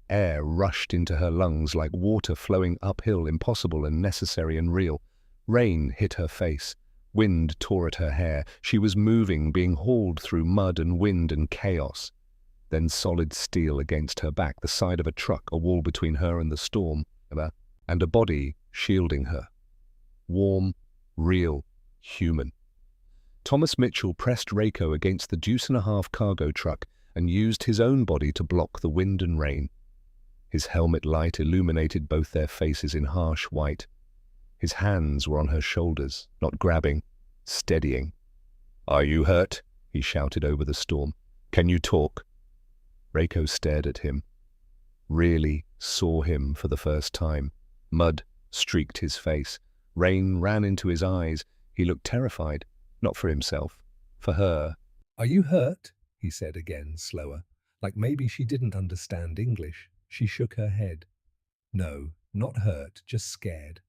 Air rushed into her lungs like water flowing uphill, impossible and necessary and real. Rain hit her face. Wind tore at her hair. She was moving, being hauled through mud and wind and chaos. Then solid steel against her back, the side of a truck, a wall between her and the storm, and a body shielding her. Warm, real, human. Thomas Mitchell pressed Reiko against the deuce-and-a-half cargo truck and used his own body to block the wind and rain. His helmet light illuminated both their faces in harsh white. His hands were on her shoulders, not grabbing, steadying. "Are you hurt?" he shouted over the storm. "Can you talk?" Reiko stared at him. Really saw him for the first time. Mud streaked his face. Rain ran into his eyes. He looked terrified, not for himself, for her. "Are you hurt?" he said again, slower, like maybe she didn't understand English. She shook her head. "No, not hurt, just scared."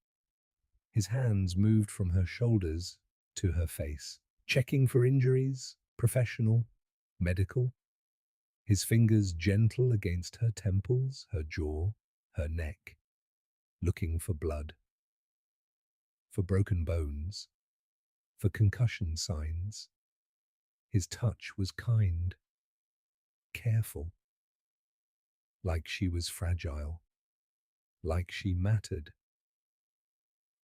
His hands moved from her shoulders to her face, checking for injuries, professional, medical. His fingers gentle against her temples, her jaw, her neck, looking for blood, for broken bones, for concussion signs. His touch was kind, careful, like she was fragile, like she mattered.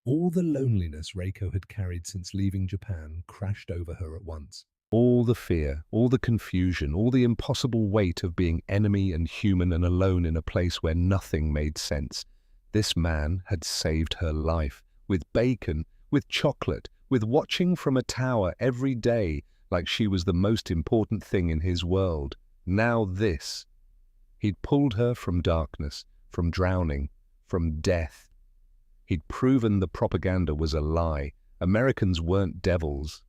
All the loneliness Reiko had carried since leaving Japan crashed over her at once. All the fear, all the confusion, all the impossible weight of being enemy and human and alone in a place where nothing made sense. This man had saved her life, with bacon, with chocolate, with watching from a tower every day, like she was the most important thing in his world. Now this. He'd pulled her from darkness, from drowning, from death. He'd proven the propaganda was a lie. Americans weren't devils.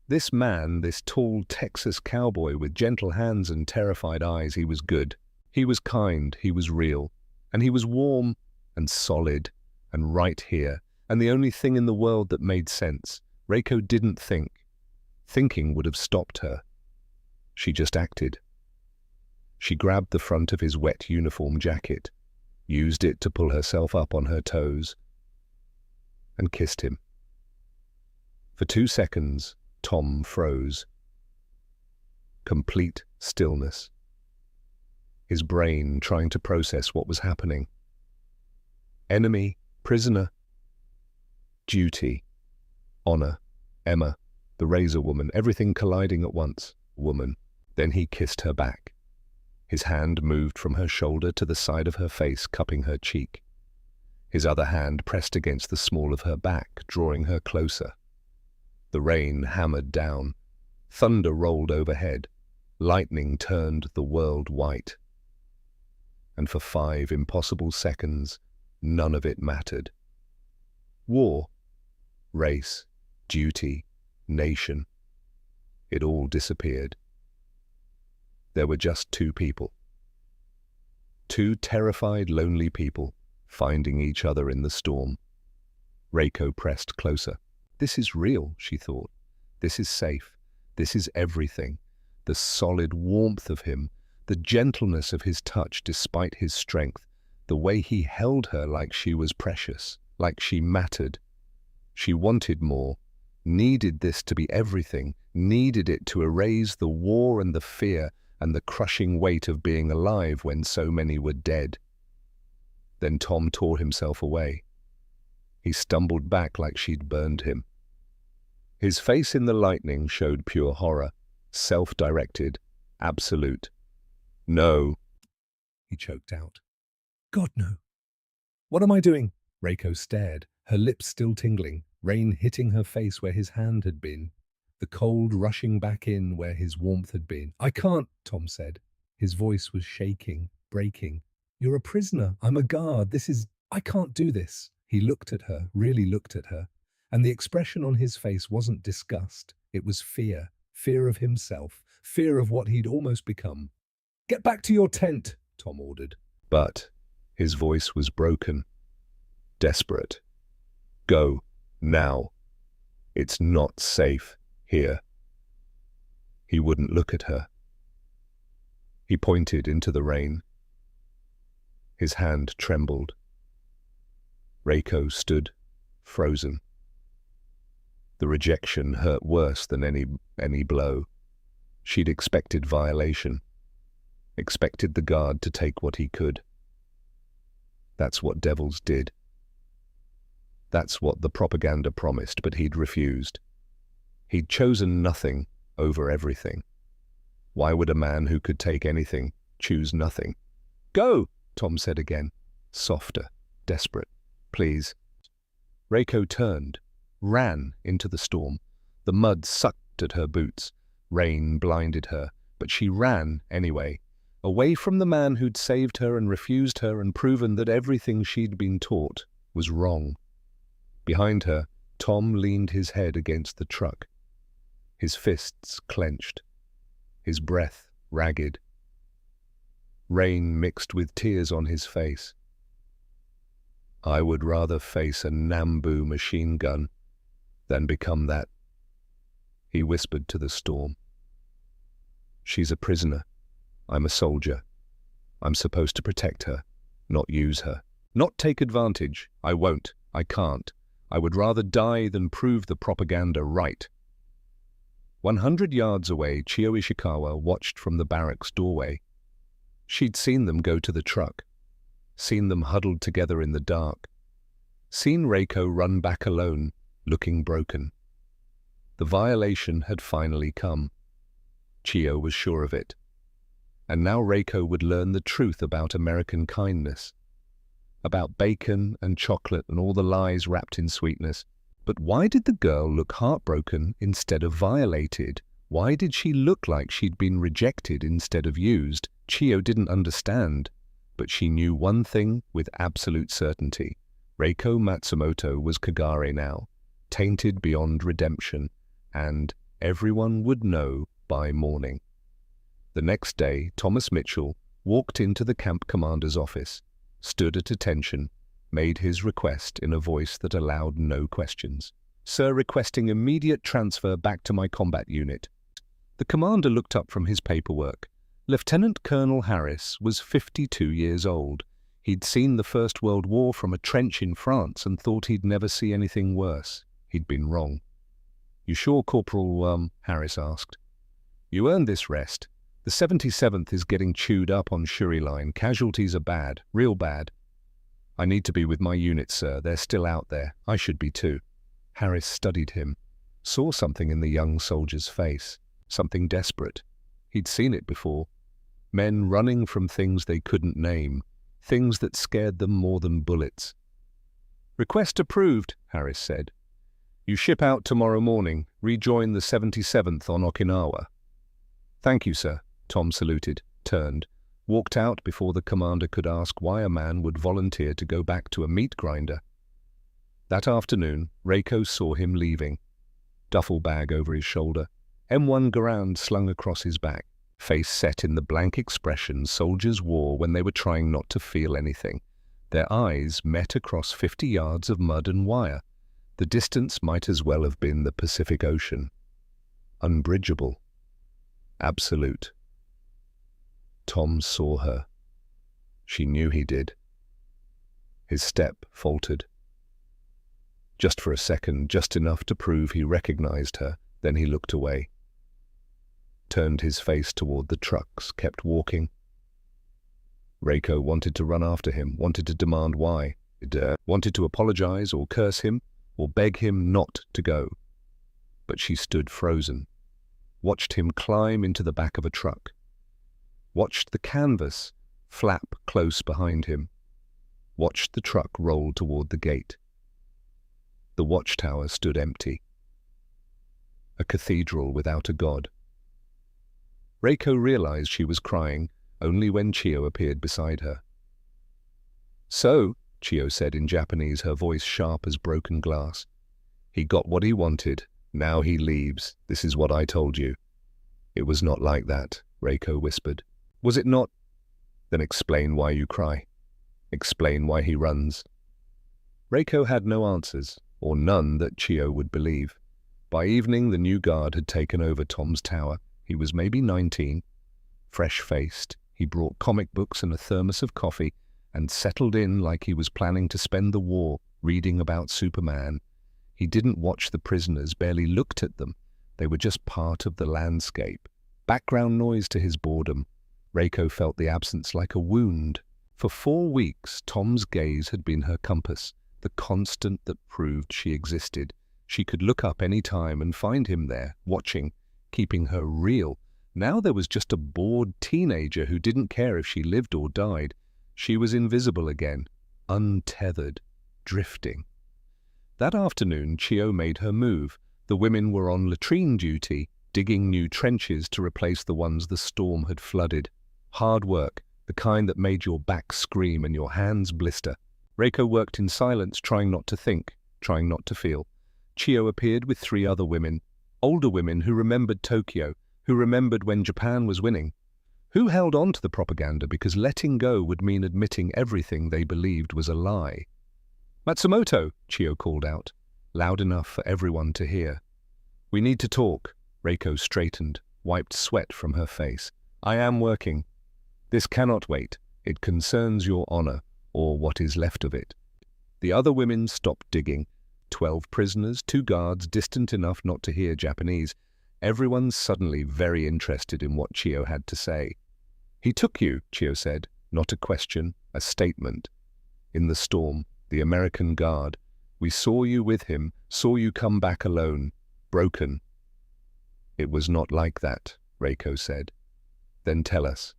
This man, this tall Texas cowboy with gentle hands and terrified eyes, he was good. He was kind, he was real, and he was warm and solid and right here, and the only thing in the world that made sense. Reiko didn't think. Thinking would have stopped her. She just acted. She grabbed the front of his wet uniform jacket, used it to pull herself up on her toes, and kissed him. For 2 seconds, Tom froze. Complete stillness. His brain trying to process what was happening. Enemy, prisoner, duty, honor, Emma, the razor woman, everything colliding at once. Woman. Then he kissed her back. His hand moved from her shoulder to the side of her face, cupping her cheek. His other hand pressed against the small of her back, drawing her closer. The rain hammered down. Thunder rolled overhead. Lightning turned the world white. And for 5 impossible seconds, none of it mattered. War, race, duty, nation. It all disappeared. There were just 2 people. 2 terrified, lonely people, finding each other in the storm. Reiko pressed closer. This is real, she thought. This is safe. This is everything. The solid warmth of him, the gentleness of his touch despite his strength, the way he held her like she was precious, like she mattered. She wanted more, needed this to be everything, needed it to erase the war and the fear and the crushing weight of being alive when so many were dead. Then Tom tore himself away. He stumbled back like she'd burned him. His face in the lightning showed pure horror, self-directed, absolute. "No," he choked out. "God, no. What am I doing?" Reiko stared, her lips still tingling, rain hitting her face where his hand had been. the cold rushing back in where his warmth had been. "I can't," Tom said. His voice was shaking, breaking. "You're a prisoner. I'm a guard. I can't do this." He looked at her, really looked at her, and the expression on his face wasn't disgust. It was fear. Fear of himself. Fear of what he'd almost become. "Get back to your tent," Tom ordered. But his voice was broken, desperate. "Go, now. It's not safe here." He wouldn't look at her. He pointed into the rain. His hand trembled. Reiko stood, frozen. The rejection hurt worse than any blow. She'd expected violation, expected the guard to take what he could. That's what devils did. That's what the propaganda promised, but he'd refused. He'd chosen nothing over everything. Why would a man who could take anything choose nothing? "Go," Tom said again, softer, desperate. "Please." Reiko turned, ran into the storm. The mud sucked at her boots. Rain blinded her, but she ran anyway, away from the man who'd saved her and refused her and proven that everything she'd been taught was wrong. Behind her, Tom leaned his head against the truck, his fists clenched, his breath ragged. Rain mixed with tears on his face. "I would rather face a Nambu machine gun than become that," he whispered to the storm. "She's a prisoner. I'm a soldier. I'm supposed to protect her, not use her. Not take advantage. I won't. I can't. I would rather die than prove the propaganda right." 100 yards away, Chio Ishikawa watched from the barracks doorway. She'd seen them go to the truck, seen them huddled together in the dark, seen Reiko run back alone, looking broken. The violation had finally come. Chio was sure of it. And now Reiko would learn the truth about American kindness, about bacon and chocolate and all the lies wrapped in sweetness. But why did the girl look heartbroken instead of violated? Why did she look like she'd been rejected instead of used? Chio didn't understand, but she knew one thing with absolute certainty. Reiko Matsumoto was Kagare now, tainted beyond redemption, and everyone would know by morning. The next day, Thomas Mitchell walked into the camp commander's office, stood at attention, made his request in a voice that allowed no questions. "Sir, requesting immediate transfer back to my combat unit." The commander looked up from his paperwork. Lieutenant Colonel Harris was 52 years old. He'd seen the First World War from a trench in France and thought he'd never see anything worse. He'd been wrong. "You sure, Corporal?" Harris asked. "You earned this rest. The 77th is getting chewed up on Shuri Line. Casualties are bad, real bad." "I need to be with my unit, sir. They're still out there. I should be too." Harris studied him, saw something in the young soldier's face, something desperate. He'd seen it before. Men running from things they couldn't name, things that scared them more than bullets. "Request approved," Harris said. "You ship out tomorrow morning. Rejoin the 77th on Okinawa." "Thank you, sir." Tom saluted, turned, walked out before the commander could ask why a man would volunteer to go back to a meat grinder. That afternoon, Reiko saw him leaving. Duffel bag over his shoulder, M1 Garand slung across his back, face set in the blank expression soldiers wore when they were trying not to feel anything. Their eyes met across 50 yards of mud and wire. The distance might as well have been the Pacific Ocean. Unbridgeable. Absolute. Tom saw her. She knew he did. His step faltered. Just for a second, just enough to prove he recognized her, then he looked away. Turned his face toward the trucks, kept walking. Reiko wanted to run after him, wanted to demand why, wanted to apologize or curse him or beg him not to go. But she stood frozen, watched him climb into the back of a truck, watched the canvas flap close behind him, watched the truck roll toward the gate. The watchtower stood empty. a cathedral without a god. Reiko realized she was crying only when Chiyo appeared beside her. "So," Chiyo said in Japanese, her voice sharp as broken glass, "he got what he wanted. Now he leaves. This is what I told you." "It was not like that," Reiko whispered. "Was it not? Then explain why you cry. Explain why he runs." Reiko had no answers, or none that Chiyo would believe. By evening, the new guard had taken over Tom's tower. He was maybe 19. Fresh-faced, he brought comic books and a thermos of coffee and settled in like he was planning to spend the war reading about Superman. He didn't watch the prisoners, barely looked at them. They were just part of the landscape. Background noise to his boredom. Reiko felt the absence like a wound. For 4 weeks, Tom's gaze had been her compass, the constant that proved she existed. She could look up any time and find him there, watching, keeping her real. Now there was just a bored teenager who didn't care if she lived or died. She was invisible again, untethered, drifting. That afternoon, Chiyo made her move. The women were on latrine duty, digging new trenches to replace the ones the storm had flooded. Hard work, the kind that made your back scream and your hands blister. Reiko worked in silence, trying not to think, trying not to feel. Chiyo appeared with 3 other women, older women who remembered Tokyo, who remembered when Japan was winning, who held on to the propaganda because letting go would mean admitting everything they believed was a lie. "Matsumoto," Chiyo called out, loud enough for everyone to hear. "We need to talk." Reiko straightened, wiped sweat from her face. "I am working. This cannot wait. It concerns your honor, or what is left of it." The other women stopped digging. 12 prisoners, 2 guards, distant enough not to hear Japanese. Everyone suddenly very interested in what Chiyo had to say. "He took you," Chiyo said, not a question, a statement. "In the storm, the American guard. We saw you with him, saw you come back alone, broken." "It was not like that," Reiko said. "Then tell us.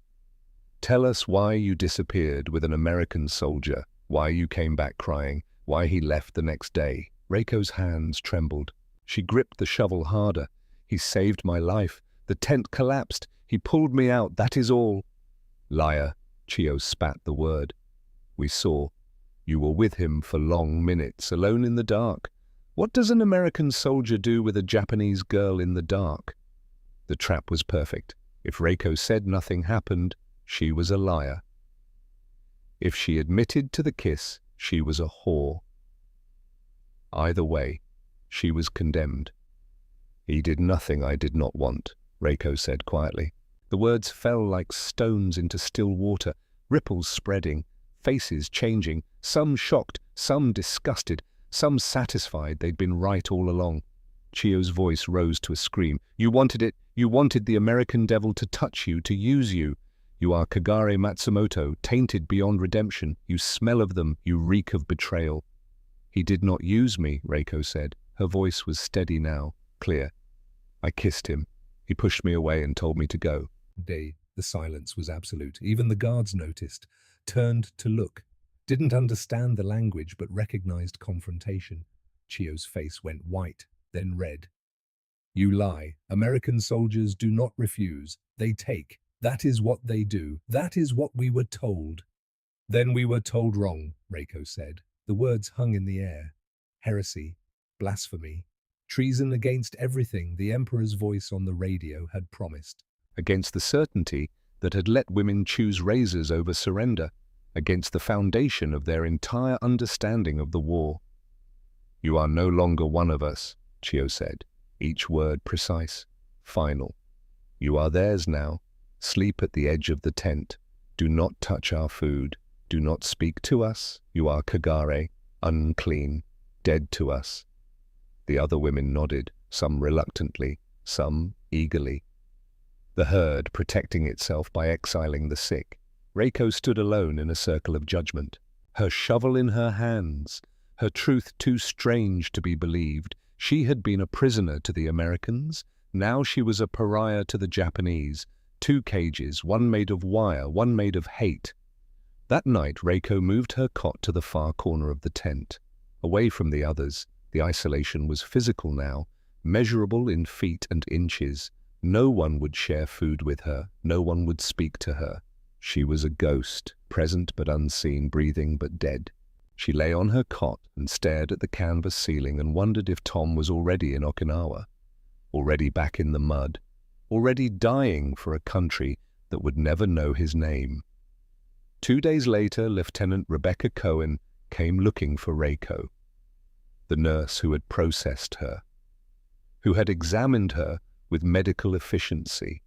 Tell us why you disappeared with an American soldier, why you came back crying, why he left the next day." Reiko's hands trembled. She gripped the shovel harder. "He saved my life. The tent collapsed. He pulled me out, that is all." "Liar," Chiyo spat the word. "We saw. You were with him for long minutes, alone in the dark. What does an American soldier do with a Japanese girl in the dark?" The trap was perfect. If Reiko said nothing happened, she was a liar. If she admitted to the kiss, she was a whore. Either way, she was condemned. "He did nothing I did not want," Reiko said quietly. The words fell like stones into still water, ripples spreading, faces changing, some shocked, some disgusted, some satisfied they'd been right all along. Chiyo's voice rose to a scream. "You wanted it. You wanted the American devil to touch you, to use you. You are Kagare Matsumoto, tainted beyond redemption. You smell of them. You reek of betrayal." "He did not use me," Reiko said. Her voice was steady now, clear. "I kissed him. He pushed me away and told me to go." The silence was absolute. Even the guards noticed, turned to look, didn't understand the language but recognized confrontation. Chiyo's face went white, then red. "You lie. American soldiers do not refuse. They take. That is what they do. That is what we were told." "Then we were told wrong," Reiko said. The words hung in the air. Heresy, blasphemy, treason against everything the Emperor's voice on the radio had promised. Against the certainty that had let women choose razors over surrender, against the foundation of their entire understanding of the war. "You are no longer one of us," Chiyo said, each word precise, final. "You are theirs now. Sleep at the edge of the tent. Do not touch our food. Do not speak to us. You are Kagare, unclean, dead to us." The other women nodded, some reluctantly, some eagerly. The herd protecting itself by exiling the sick. Reiko stood alone in a circle of judgment, her shovel in her hands, her truth too strange to be believed. She had been a prisoner to the Americans. Now she was a pariah to the Japanese. 2 cages, one made of wire, one made of hate. That night, Reiko moved her cot to the far corner of the tent. Away from the others, the isolation was physical now, measurable in feet and inches. No one would share food with her. No one would speak to her. She was a ghost, present but unseen, breathing but dead. She lay on her cot and stared at the canvas ceiling and wondered if Tom was already in Okinawa, already back in the mud, already dying for a country that would never know his name. 2 days later, Lieutenant Rebecca Cohen came looking for Reiko, the nurse who had processed her, who had examined her with medical efficiency,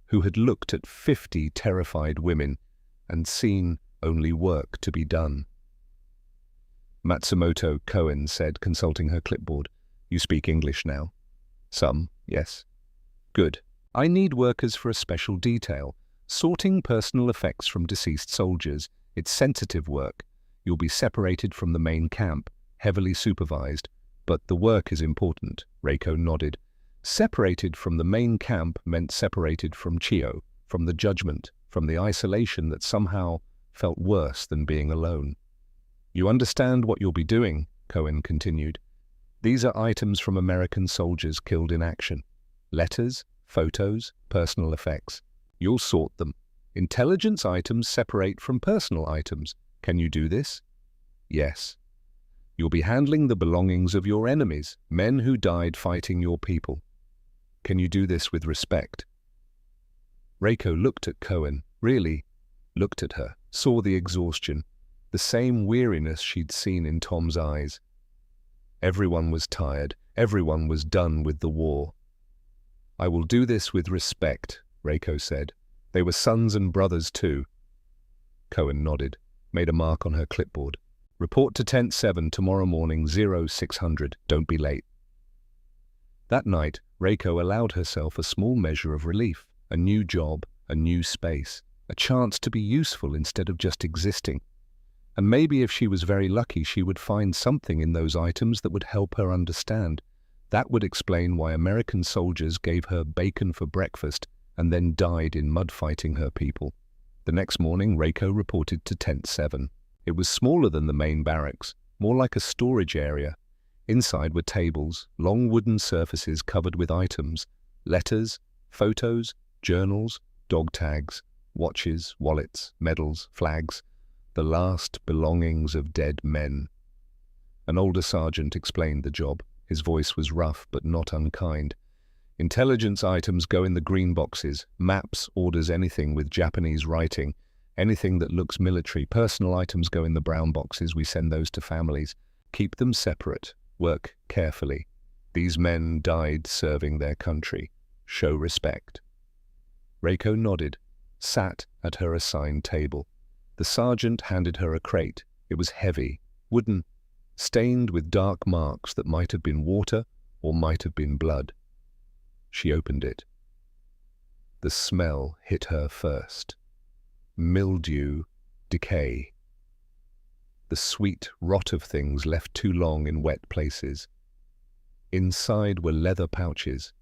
who had looked at 50 terrified women and seen only work to be done. Matsumoto, Cohen said, consulting her clipboard. "You speak English now?" "Some, yes." "Good. I need workers for a special detail. Sorting personal effects from deceased soldiers. It's sensitive work. You'll be separated from the main camp, heavily supervised, but the work is important." Reiko nodded. Separated from the main camp meant separated from Chio, from the judgment, from the isolation that somehow felt worse than being alone. "You understand what you'll be doing," Cohen continued. "These are items from American soldiers killed in action. Letters, photos, personal effects. You'll sort them. Intelligence items separate from personal items. Can you do this?" "Yes." "You'll be handling the belongings of your enemies, men who died fighting your people. Can you do this with respect?" Reiko looked at Cohen, really looked at her, saw the exhaustion, the same weariness she'd seen in Tom's eyes. Everyone was tired. Everyone was done with the war. "I will do this with respect," Reiko said. "They were sons and brothers too." Cohen nodded, made a mark on her clipboard. "Report to Tent 7 tomorrow morning 0600. Don't be late." That night, Reiko allowed herself a small measure of relief, a new job, a new space, a chance to be useful instead of just existing. And maybe if she was very lucky, she would find something in those items that would help her understand. That would explain why American soldiers gave her bacon for breakfast and then died in mud fighting her people. The next morning, Reiko reported to Tent 7. It was smaller than the main barracks, more like a storage area. Inside were tables, long wooden surfaces covered with items, letters, photos, journals, dog tags, watches, wallets, medals, flags, the last belongings of dead men. An older sergeant explained the job. His voice was rough but not unkind. "Intelligence items go in the green boxes, maps, orders, anything with Japanese writing, anything that looks military. Personal items go in the brown boxes. We send those to families. Keep them separate. Work carefully. These men died serving their country. Show respect." Reiko nodded, sat at her assigned table. The sergeant handed her a crate. It was heavy, wooden, stained with dark marks that might have been water or might have been blood. She opened it. The smell hit her first. Mildew, decay. The sweet rot of things left too long in wet places. Inside were leather pouches.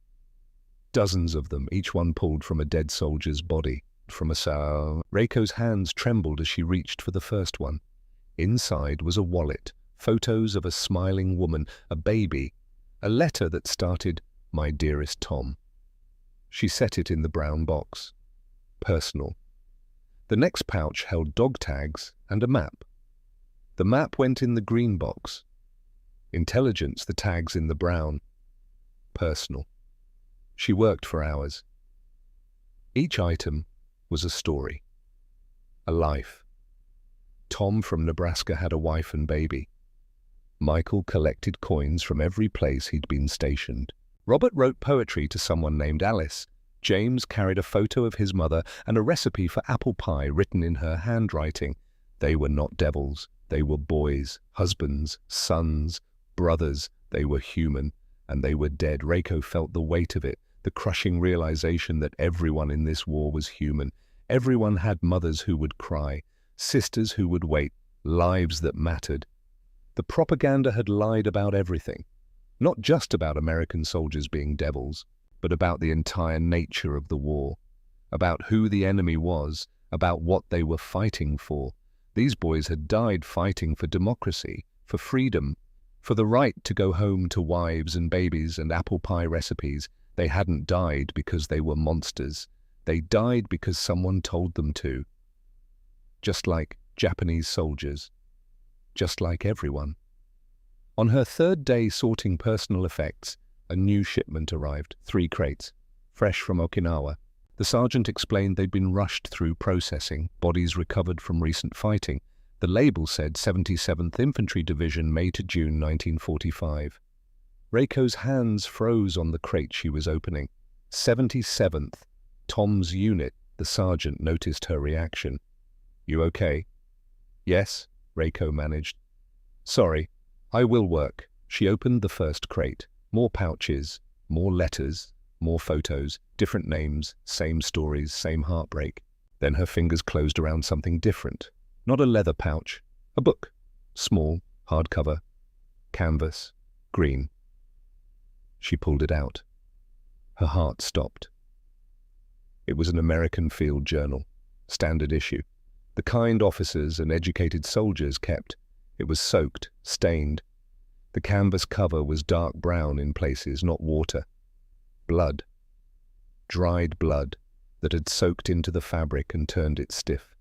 Dozens of them, each one pulled from a dead soldier's body. From a sow. Reiko's hands trembled as she reached for the first one. Inside was a wallet, photos of a smiling woman, a baby, a letter that started, "My dearest Tom." She set it in the brown box. Personal. The next pouch held dog tags and a map. The map went in the green box. Intelligence, the tags in the brown. Personal. She worked for hours. Each item was a story, a life. Tom from Nebraska had a wife and baby. Michael collected coins from every place he'd been stationed. Robert wrote poetry to someone named Alice. James carried a photo of his mother and a recipe for apple pie written in her handwriting. They were not devils. They were boys, husbands, sons, brothers. They were human, and they were dead. Reiko felt the weight of it, the crushing realization that everyone in this war was human. Everyone had mothers who would cry, sisters who would wait, lives that mattered. The propaganda had lied about everything, not just about American soldiers being devils, but about the entire nature of the war, about who the enemy was, about what they were fighting for. These boys had died fighting for democracy, for freedom, For the right to go home to wives and babies and apple pie recipes. They hadn't died because they were monsters. They died because someone told them to. Just like Japanese soldiers. Just like everyone. On her third day sorting personal effects, a new shipment arrived, 3 crates, fresh from Okinawa. The sergeant explained they'd been rushed through processing, bodies recovered from recent fighting. The label said 77th Infantry Division, May to June 1945. Reiko's hands froze on the crate she was opening. 77th, Tom's unit. The sergeant noticed her reaction. "You okay?" "Yes," Reiko managed. "Sorry, I will work." She opened the first crate. More pouches, more letters, more photos, different names, same stories, same heartbreak. Then her fingers closed around something different. Not a leather pouch, a book. Small, hardcover, canvas, green. She pulled it out. Her heart stopped. It was an American field journal, standard issue. The kind officers and educated soldiers kept. It was soaked, stained. The canvas cover was dark brown in places, not water. Blood. Dried blood that had soaked into the fabric and turned it stiff.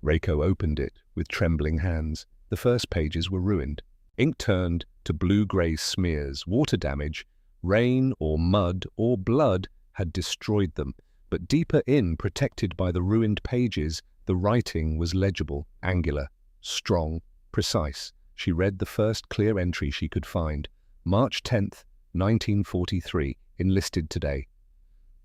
Reiko opened it with trembling hands. The first pages were ruined. Ink turned to blue-grey smears. Water damage, rain or mud or blood had destroyed them. But deeper in, protected by the ruined pages, the writing was legible, angular, strong, precise. She read the first clear entry she could find. March 10th, 1943, enlisted today.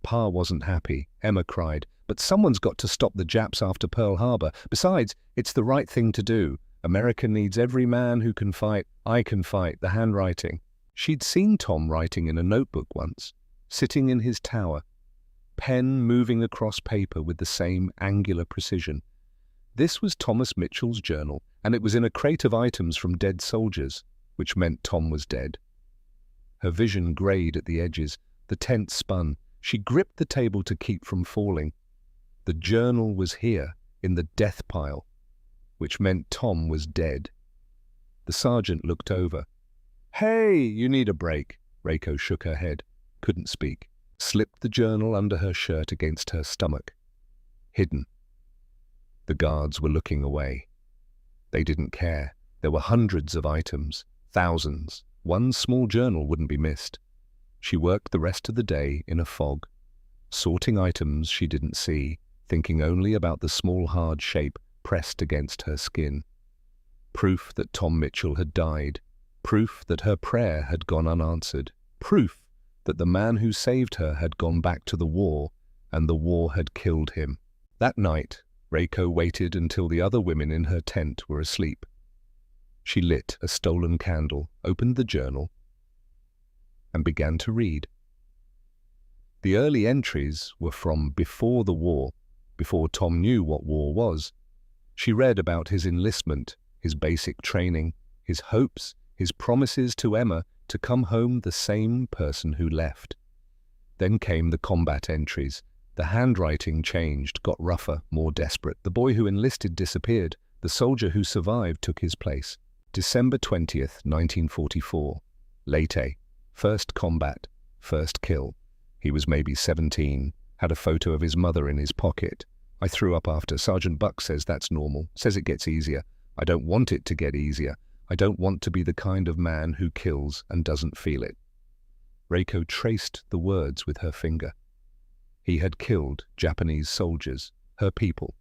Pa wasn't happy, Emma cried. But someone's got to stop the Japs after Pearl Harbor. Besides, it's the right thing to do. America needs every man who can fight. I can fight. The handwriting. She'd seen Tom writing in a notebook once, sitting in his tower, pen moving across paper with the same angular precision. This was Thomas Mitchell's journal, and it was in a crate of items from dead soldiers, which meant Tom was dead. Her vision grayed at the edges. The tent spun. She gripped the table to keep from falling. The journal was here, in the death pile, which meant Tom was dead. The sergeant looked over. "Hey, you need a break." Reiko shook her head, couldn't speak, slipped the journal under her shirt against her stomach. Hidden. The guards were looking away. They didn't care. There were hundreds of items, thousands. One small journal wouldn't be missed. She worked the rest of the day in a fog, sorting items she didn't see, thinking only about the small hard shape pressed against her skin. Proof that Tom Mitchell had died. Proof that her prayer had gone unanswered. Proof that the man who saved her had gone back to the war, and the war had killed him. That night, Reiko waited until the other women in her tent were asleep. She lit a stolen candle, opened the journal, and began to read. The early entries were from before the war, before Tom knew what war was. She read about his enlistment, his basic training, his hopes, his promises to Emma to come home the same person who left. Then came the combat entries. The handwriting changed, got rougher, more desperate. The boy who enlisted disappeared. The soldier who survived took his place. December 20th, 1944. Leyte. First combat, first kill. He was maybe 17, had a photo of his mother in his pocket. I threw up after. Sergeant Buck says that's normal, says it gets easier. I don't want it to get easier. I don't want to be the kind of man who kills and doesn't feel it. Reiko traced the words with her finger. He had killed Japanese soldiers, her people.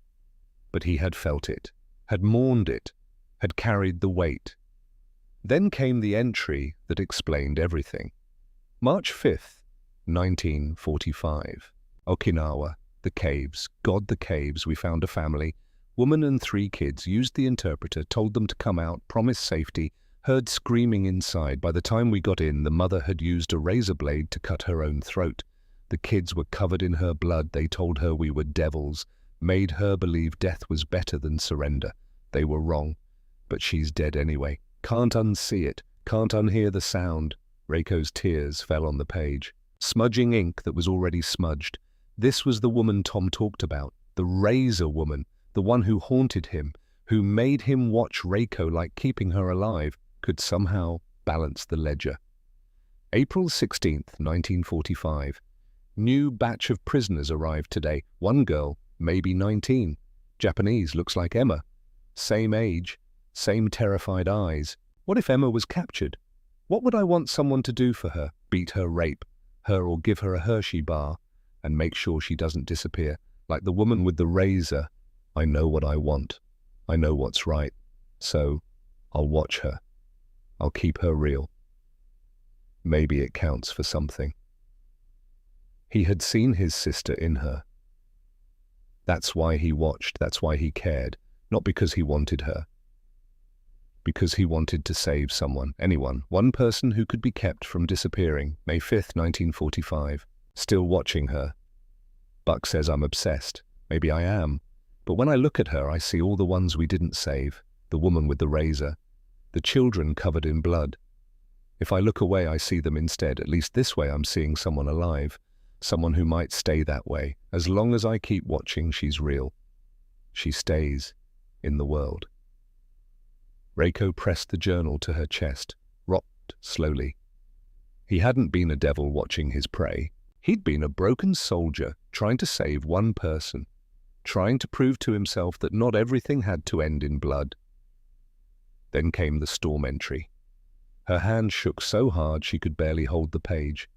But he had felt it, had mourned it, had carried the weight. Then came the entry that explained everything. March 5th, 1945. Okinawa, the caves. God, the caves. We found a family. Woman and 3 kids. Used the interpreter, told them to come out, promised safety. Heard screaming inside. By the time we got in, the mother had used a razor blade to cut her own throat. The kids were covered in her blood. They told her we were devils. Made her believe death was better than surrender. They were wrong. But she's dead anyway. Can't unsee it. Can't unhear the sound. Reiko's tears fell on the page. Smudging ink that was already smudged. This was the woman Tom talked about. The razor woman. The one who haunted him. Who made him watch Reiko like keeping her alive. could somehow balance the ledger. April 16th, 1945. New batch of prisoners arrived today. One girl, maybe 19. Japanese, looks like Emma. Same age, same terrified eyes. What if Emma was captured? What would I want someone to do for her? Beat her, rape her, or give her a Hershey bar and make sure she doesn't disappear? Like the woman with the razor, I know what I want. I know what's right. So I'll watch her. I'll keep her real. Maybe it counts for something. He had seen his sister in her. That's why he watched, that's why he cared. Not because he wanted her. Because he wanted to save someone, anyone, one person who could be kept from disappearing. May 5th, 1945. Still watching her. Buck says I'm obsessed. Maybe I am. But when I look at her, I see all the ones we didn't save. The woman with the razor. The children covered in blood. If I look away, I see them instead. At least this way I'm seeing someone alive. Someone who might stay that way. As long as I keep watching, she's real. She stays in the world. Reiko pressed the journal to her chest, rocked slowly. He hadn't been a devil watching his prey. He'd been a broken soldier trying to save one person, trying to prove to himself that not everything had to end in blood. Then came the storm entry. Her hand shook so hard she could barely hold the page.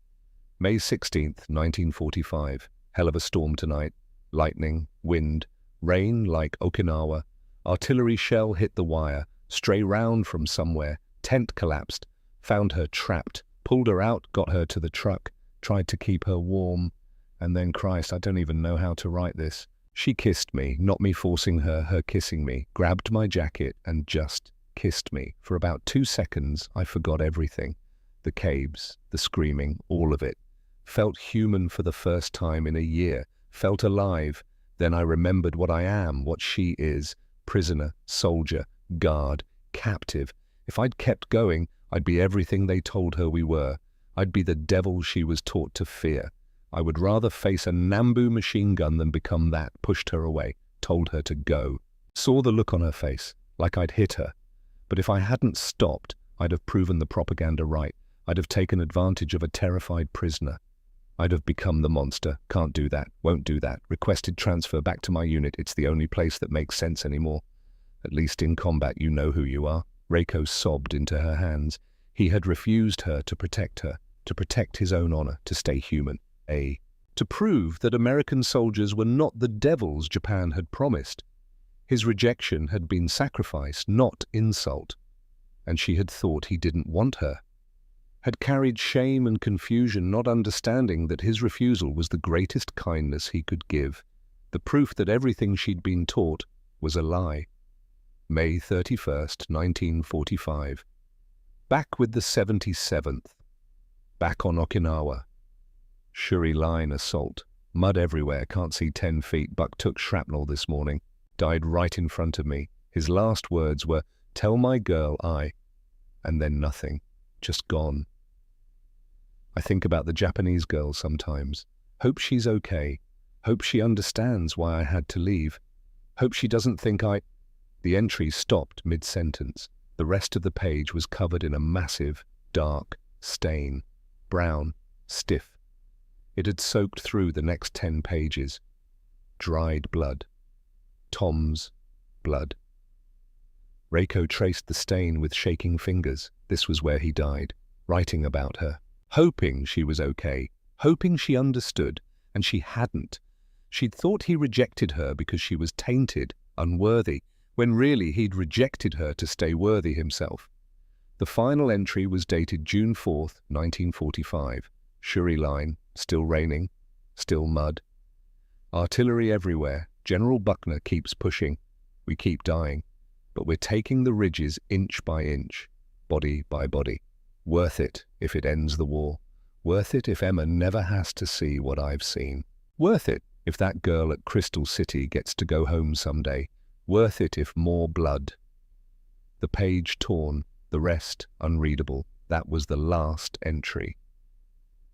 May 16th, 1945. Hell of a storm tonight. Lightning, wind, rain like Okinawa. Artillery shell hit the wire. Stray round from somewhere. Tent collapsed. Found her trapped. Pulled her out, got her to the truck. Tried to keep her warm. And then, Christ, I don't even know how to write this. She kissed me, not me forcing her, her kissing me. Grabbed my jacket and just kissed me. For about 2 seconds, I forgot everything. The caves, the screaming, all of it. Felt human for the first time in a year. Felt alive. Then I remembered what I am, what she is. Prisoner, soldier, guard, captive. If I'd kept going, I'd be everything they told her we were. I'd be the devil she was taught to fear. I would rather face a Nambu machine gun than become that. Pushed her away, told her to go. Saw the look on her face, like I'd hit her. But if I hadn't stopped, I'd have proven the propaganda right. I'd have taken advantage of a terrified prisoner. I'd have become the monster. Can't do that, won't do that. Requested transfer back to my unit. It's the only place that makes sense anymore. At least in combat you know who you are. Reiko sobbed into her hands. He had refused her, to protect his own honor, to stay human. To prove that American soldiers were not the devils Japan had promised. His rejection had been sacrifice, not insult. And she had thought he didn't want her. Had carried shame and confusion, not understanding that his refusal was the greatest kindness he could give. The proof that everything she'd been taught was a lie. May 31st, 1945. Back with the 77th. Back on Okinawa. Shuri Line assault. Mud everywhere, can't see 10 feet. Buck took shrapnel this morning. Died right in front of me. His last words were, "Tell my girl I..." And then nothing. Just gone. I think about the Japanese girl sometimes. Hope she's okay. Hope she understands why I had to leave. Hope she doesn't think I... The entry stopped mid-sentence. The rest of the page was covered in a massive, dark stain. Brown, stiff. It had soaked through the next 10 pages. Dried blood. Tom's blood. Reiko traced the stain with shaking fingers. This was where he died, writing about her, hoping she was okay, hoping she understood, and she hadn't. She'd thought he rejected her because she was tainted, unworthy, when really he'd rejected her to stay worthy himself. The final entry was dated June 4th, 1945. Shuri Line, still raining, still mud. Artillery everywhere. General Buckner keeps pushing. We keep dying. But we're taking the ridges inch by inch, body by body. Worth it if it ends the war. Worth it if Emma never has to see what I've seen. Worth it if that girl at Crystal City gets to go home someday. Worth it if more blood. The page torn, the rest unreadable. That was the last entry.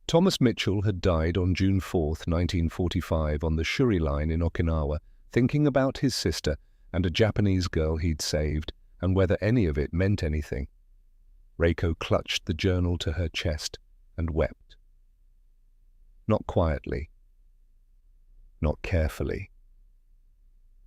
Thomas Mitchell had died on June 4th, 1945 on the Shuri Line in Okinawa, thinking about his sister and a Japanese girl he'd saved, and whether any of it meant anything. Reiko clutched the journal to her chest and wept. Not quietly, not carefully.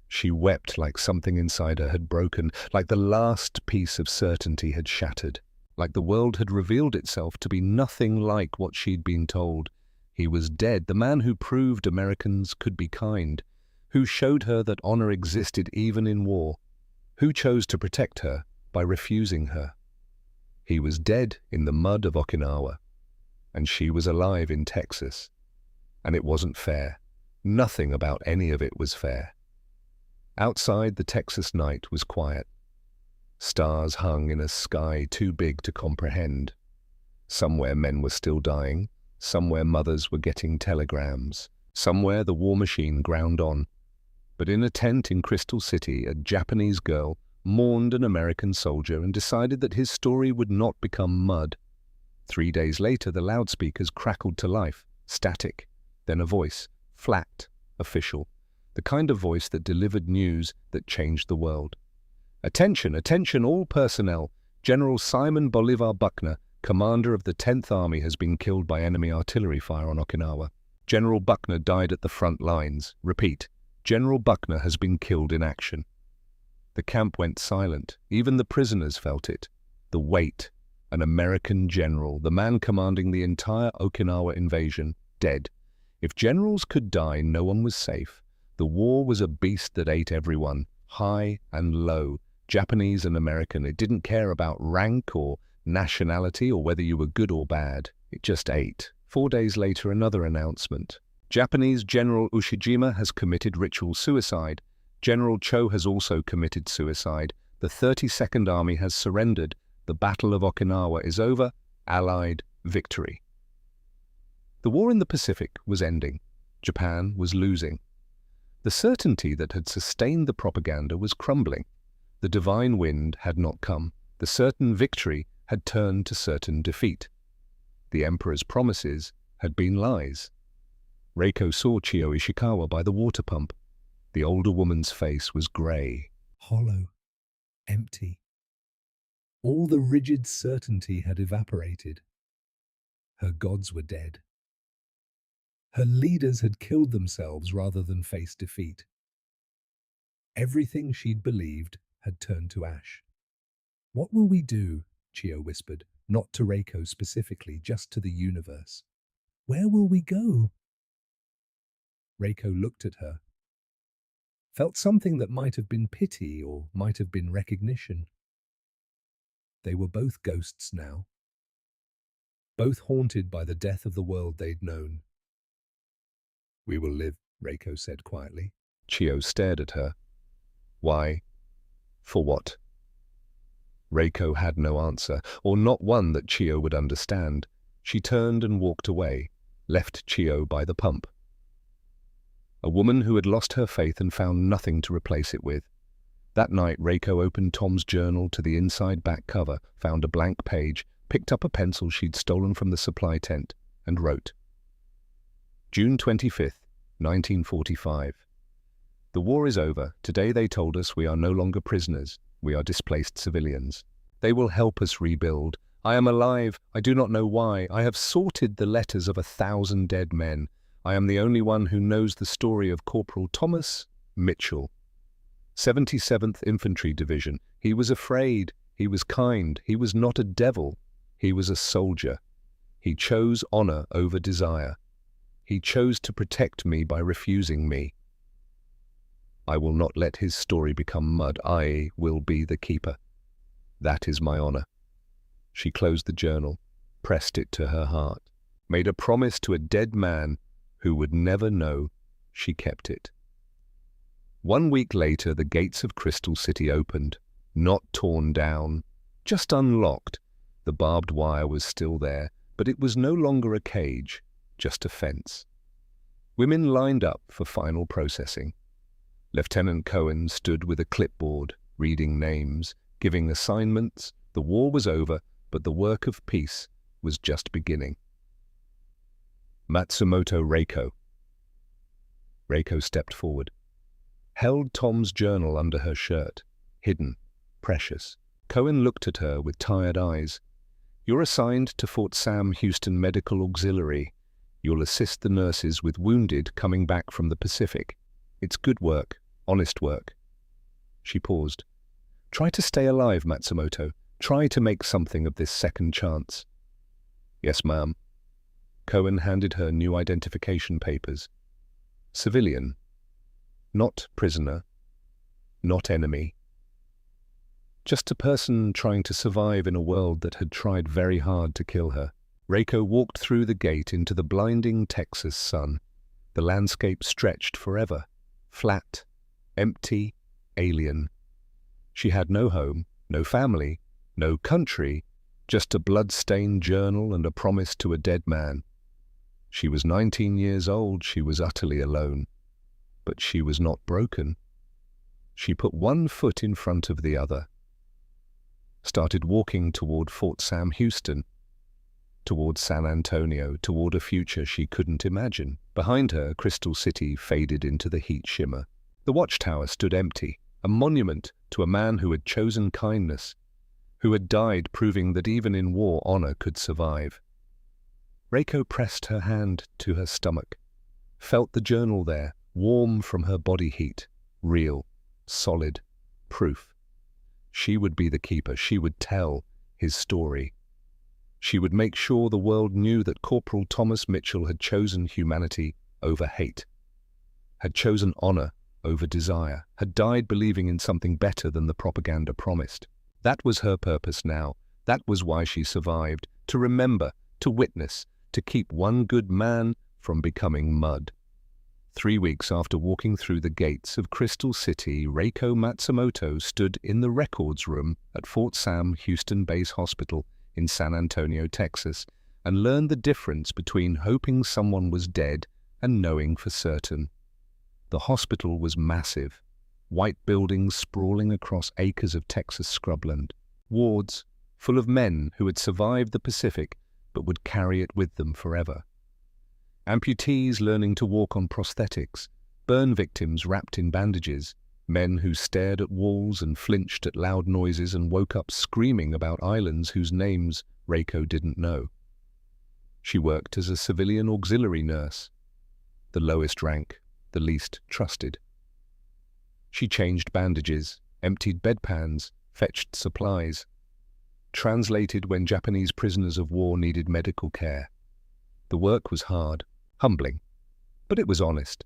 She wept like something inside her had broken, like the last piece of certainty had shattered, like the world had revealed itself to be nothing like what she'd been told. He was dead, the man who proved Americans could be kind, who showed her that honor existed even in war, who chose to protect her by refusing her. He was dead in the mud of Okinawa, and she was alive in Texas. And it wasn't fair. Nothing about any of it was fair. Outside, the Texas night was quiet. Stars hung in a sky too big to comprehend. Somewhere men were still dying, somewhere mothers were getting telegrams, somewhere the war machine ground on. But in a tent in Crystal City, a Japanese girl mourned an American soldier and decided that his story would not become mud. 3 days later, the loudspeakers crackled to life, static, then a voice, flat, official, the kind of voice that delivered news that changed the world. Attention, attention all personnel. General Simon Bolivar Buckner, commander of the 10th Army, has been killed by enemy artillery fire on Okinawa. General Buckner died at the front lines. Repeat, General Buckner has been killed in action. The camp went silent. Even the prisoners felt it. The weight. An American general, the man commanding the entire Okinawa invasion, dead. If generals could die, no one was safe. The war was a beast that ate everyone, high and low, Japanese and American. It didn't care about rank or nationality or whether you were good or bad. It just ate. 4 days later, another announcement. Japanese General Ushijima has committed ritual suicide. General Cho has also committed suicide. The 32nd Army has surrendered. The Battle of Okinawa is over. Allied victory. The war in the Pacific was ending. Japan was losing. The certainty that had sustained the propaganda was crumbling. The divine wind had not come. The certain victory had turned to certain defeat. The emperor's promises had been lies. Reiko saw Chiyo Ishikawa by the water pump. The older woman's face was grey, hollow, empty. All the rigid certainty had evaporated. Her gods were dead. Her leaders had killed themselves rather than face defeat. Everything she'd believed had turned to ash. "What will we do?" Chiyo whispered, not to Reiko specifically, just to the universe. "Where will we go?" Reiko looked at her, felt something that might have been pity or might have been recognition. They were both ghosts now, both haunted by the death of the world they'd known. "We will live," Reiko said quietly. Chiyo stared at her. Why? For what? Reiko had no answer, or not one that Chiyo would understand. She turned and walked away, left Chiyo by the pump. A woman who had lost her faith and found nothing to replace it with. That night, Reiko opened Tom's journal to the inside back cover, found a blank page, picked up a pencil she'd stolen from the supply tent, and wrote. June 25th, 1945. The war is over. Today they told us we are no longer prisoners. We are displaced civilians. They will help us rebuild. I am alive. I do not know why. I have sorted the letters of 1,000 dead men. I am the only one who knows the story of Corporal Thomas Mitchell. 77th Infantry Division. He was afraid. He was kind. He was not a devil. He was a soldier. He chose honor over desire. He chose to protect me by refusing me. I will not let his story become mud. I will be the keeper. That is my honor. She closed the journal, pressed it to her heart, made a promise to a dead man who would never know she kept it. 1 week later, the gates of Crystal City opened, not torn down, just unlocked. The barbed wire was still there, but it was no longer a cage, just a fence. Women lined up for final processing. Lieutenant Cohen stood with a clipboard, reading names, giving assignments. The war was over, but the work of peace was just beginning. Matsumoto Reiko. Reiko stepped forward, held Tom's journal under her shirt, hidden, precious. Cohen looked at her with tired eyes. You're assigned to Fort Sam Houston Medical Auxiliary. You'll assist the nurses with wounded coming back from the Pacific. It's good work, honest work." She paused. "Try to stay alive, Matsumoto. Try to make something of this second chance." "Yes, ma'am." Cohen handed her new identification papers. Civilian. Not prisoner. Not enemy. Just a person trying to survive in a world that had tried very hard to kill her. Reiko walked through the gate into the blinding Texas sun. The landscape stretched forever. Flat, empty, alien. She had no home, no family, no country, just a blood-stained journal and a promise to a dead man. She was 19 years old, she was utterly alone. But she was not broken. She put one foot in front of the other. Started walking toward Fort Sam Houston, toward San Antonio, toward a future she couldn't imagine. Behind her, Crystal City faded into the heat shimmer. The watchtower stood empty, a monument to a man who had chosen kindness, who had died proving that even in war honor could survive. Reiko pressed her hand to her stomach, felt the journal there, warm from her body heat, real, solid, proof. She would be the keeper. She would tell his story. She would make sure the world knew that Corporal Thomas Mitchell had chosen humanity over hate, had chosen honor over desire, had died believing in something better than the propaganda promised. That was her purpose now. That was why she survived, to remember, to witness, to keep one good man from becoming mud. 3 weeks after walking through the gates of Crystal City, Reiko Matsumoto stood in the records room at Fort Sam Houston Base Hospital in San Antonio, Texas, and learned the difference between hoping someone was dead and knowing for certain. The hospital was massive, white buildings sprawling across acres of Texas scrubland, wards full of men who had survived the Pacific but would carry it with them forever. Amputees learning to walk on prosthetics, burn victims wrapped in bandages, men who stared at walls and flinched at loud noises and woke up screaming about islands whose names Reiko didn't know. She worked as a civilian auxiliary nurse, the lowest rank, the least trusted. She changed bandages, emptied bedpans, fetched supplies, translated when Japanese prisoners of war needed medical care. The work was hard, humbling, but it was honest,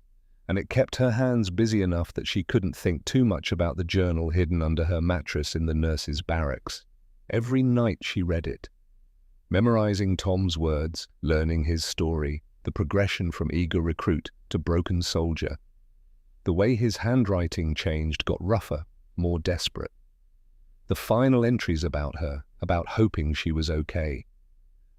and it kept her hands busy enough that she couldn't think too much about the journal hidden under her mattress in the nurses' barracks. Every night she read it, memorizing Tom's words, learning his story, the progression from eager recruit to broken soldier. The way his handwriting changed got rougher, more desperate. The final entries about her, about hoping she was okay,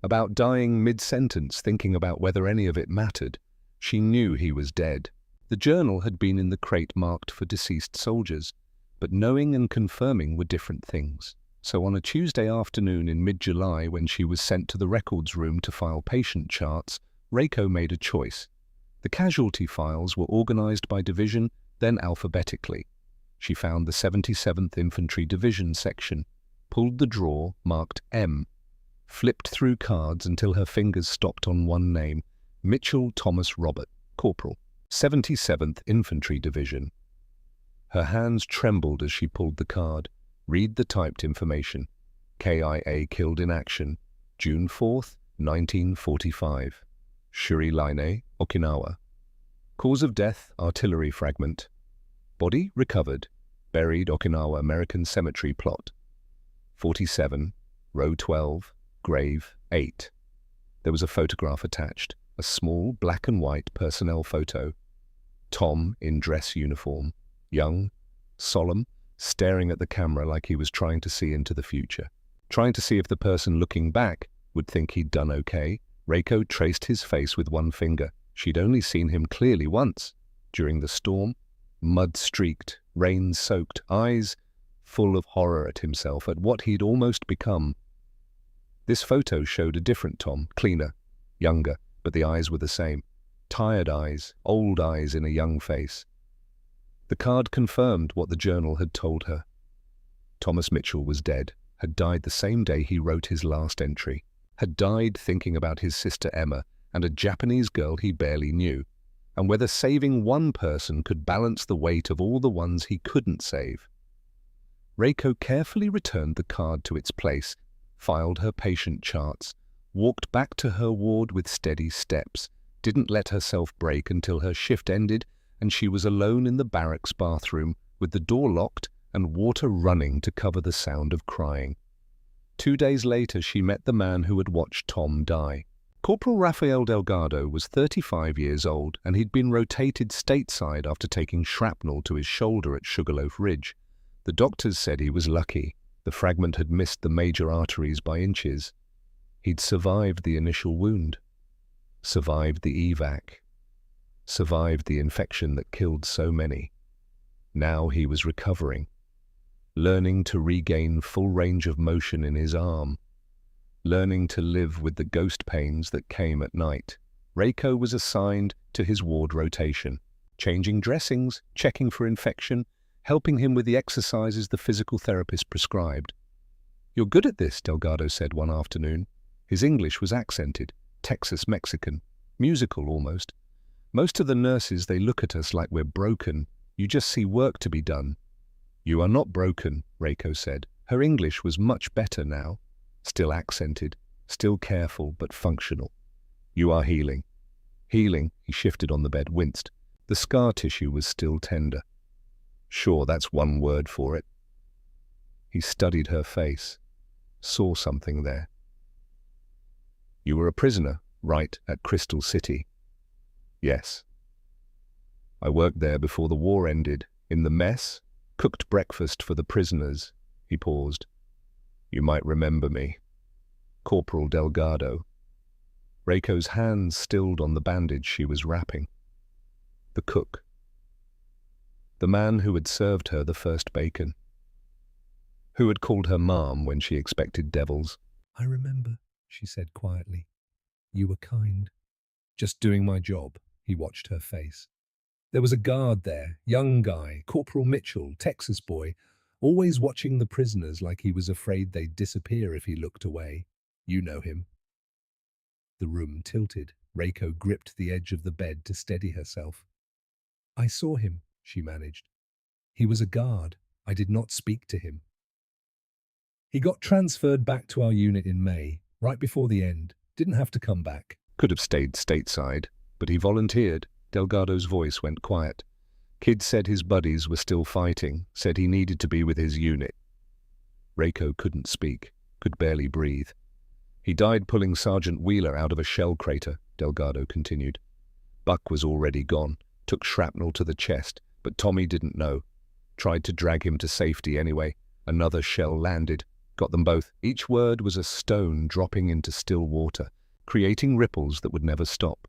about dying mid-sentence, thinking about whether any of it mattered. She knew he was dead. The journal had been in the crate marked for deceased soldiers, but knowing and confirming were different things. So on a Tuesday afternoon in mid-July, when she was sent to the records room to file patient charts, Reiko made a choice. The casualty files were organized by division, then alphabetically. She found the 77th Infantry Division section, pulled the drawer marked M, flipped through cards until her fingers stopped on one name, Mitchell Thomas Robert, Corporal, 77th Infantry Division. Her hands trembled as she pulled the card. Read the typed information. KIA killed in action, June 4th, 1945. Shuri Line, Okinawa. Cause of death, artillery fragment. Body recovered. Buried Okinawa American Cemetery plot. 47, row 12, grave 8. There was a photograph attached, a small black and white personnel photo. Tom in dress uniform, young, solemn, staring at the camera like he was trying to see into the future. Trying to see if the person looking back would think he'd done okay. Reiko traced his face with one finger. She'd only seen him clearly once, during the storm, mud-streaked, rain-soaked, eyes full of horror at himself, at what he'd almost become. This photo showed a different Tom, cleaner, younger, but the eyes were the same. Tired eyes, old eyes in a young face. The card confirmed what the journal had told her. Thomas Mitchell was dead, had died the same day he wrote his last entry, had died thinking about his sister Emma and a Japanese girl he barely knew, and whether saving one person could balance the weight of all the ones he couldn't save. Reiko carefully returned the card to its place, filed her patient charts, walked back to her ward with steady steps, didn't let herself break until her shift ended and she was alone in the barracks bathroom with the door locked and water running to cover the sound of crying. 2 days later, she met the man who had watched Tom die. Corporal Rafael Delgado was 35 years old and he'd been rotated stateside after taking shrapnel to his shoulder at Sugarloaf Ridge. The doctors said he was lucky. The fragment had missed the major arteries by inches. He'd survived the initial wound, survived the evac, survived the infection that killed so many. Now he was recovering, learning to regain full range of motion in his arm, learning to live with the ghost pains that came at night. Reiko was assigned to his ward rotation, changing dressings, checking for infection, helping him with the exercises the physical therapist prescribed. "You're good at this," Delgado said one afternoon. His English was accented, Texas Mexican, musical almost. "Most of the nurses, they look at us like we're broken. You just see work to be done." "You are not broken," Reiko said. Her English was much better now, still accented, still careful but functional. "You are healing." Healing, he shifted on the bed, winced. The scar tissue was still tender. "Sure, that's one word for it." He studied her face, saw something there. "You were a prisoner, right, at Crystal City?" "Yes." "I worked there before the war ended, in the mess, cooked breakfast for the prisoners." He paused. "You might remember me. Corporal Delgado." Reiko's hands stilled on the bandage she was wrapping. The cook. The man who had served her the first bacon. Who had called her mom when she expected devils. "I remember," she said quietly. "You were kind." "Just doing my job." He watched her face. There was a guard there, young guy, Corporal Mitchell, Texas boy, always watching the prisoners like he was afraid they'd disappear if he looked away. "You know him." The room tilted. Reiko gripped the edge of the bed to steady herself. "I saw him," she managed. "He was a guard. I did not speak to him. He got transferred back to our unit in May, right before the end. Didn't have to come back." "Could have stayed stateside, but he volunteered." Delgado's voice went quiet. "Kid said his buddies were still fighting, said he needed to be with his unit." Reiko couldn't speak, could barely breathe. "He died pulling Sergeant Wheeler out of a shell crater," Delgado continued. "Buck was already gone, took shrapnel to the chest, but Tommy didn't know. Tried to drag him to safety anyway. Another shell landed, got them both. Each word was a stone dropping into still water, creating ripples that would never stop.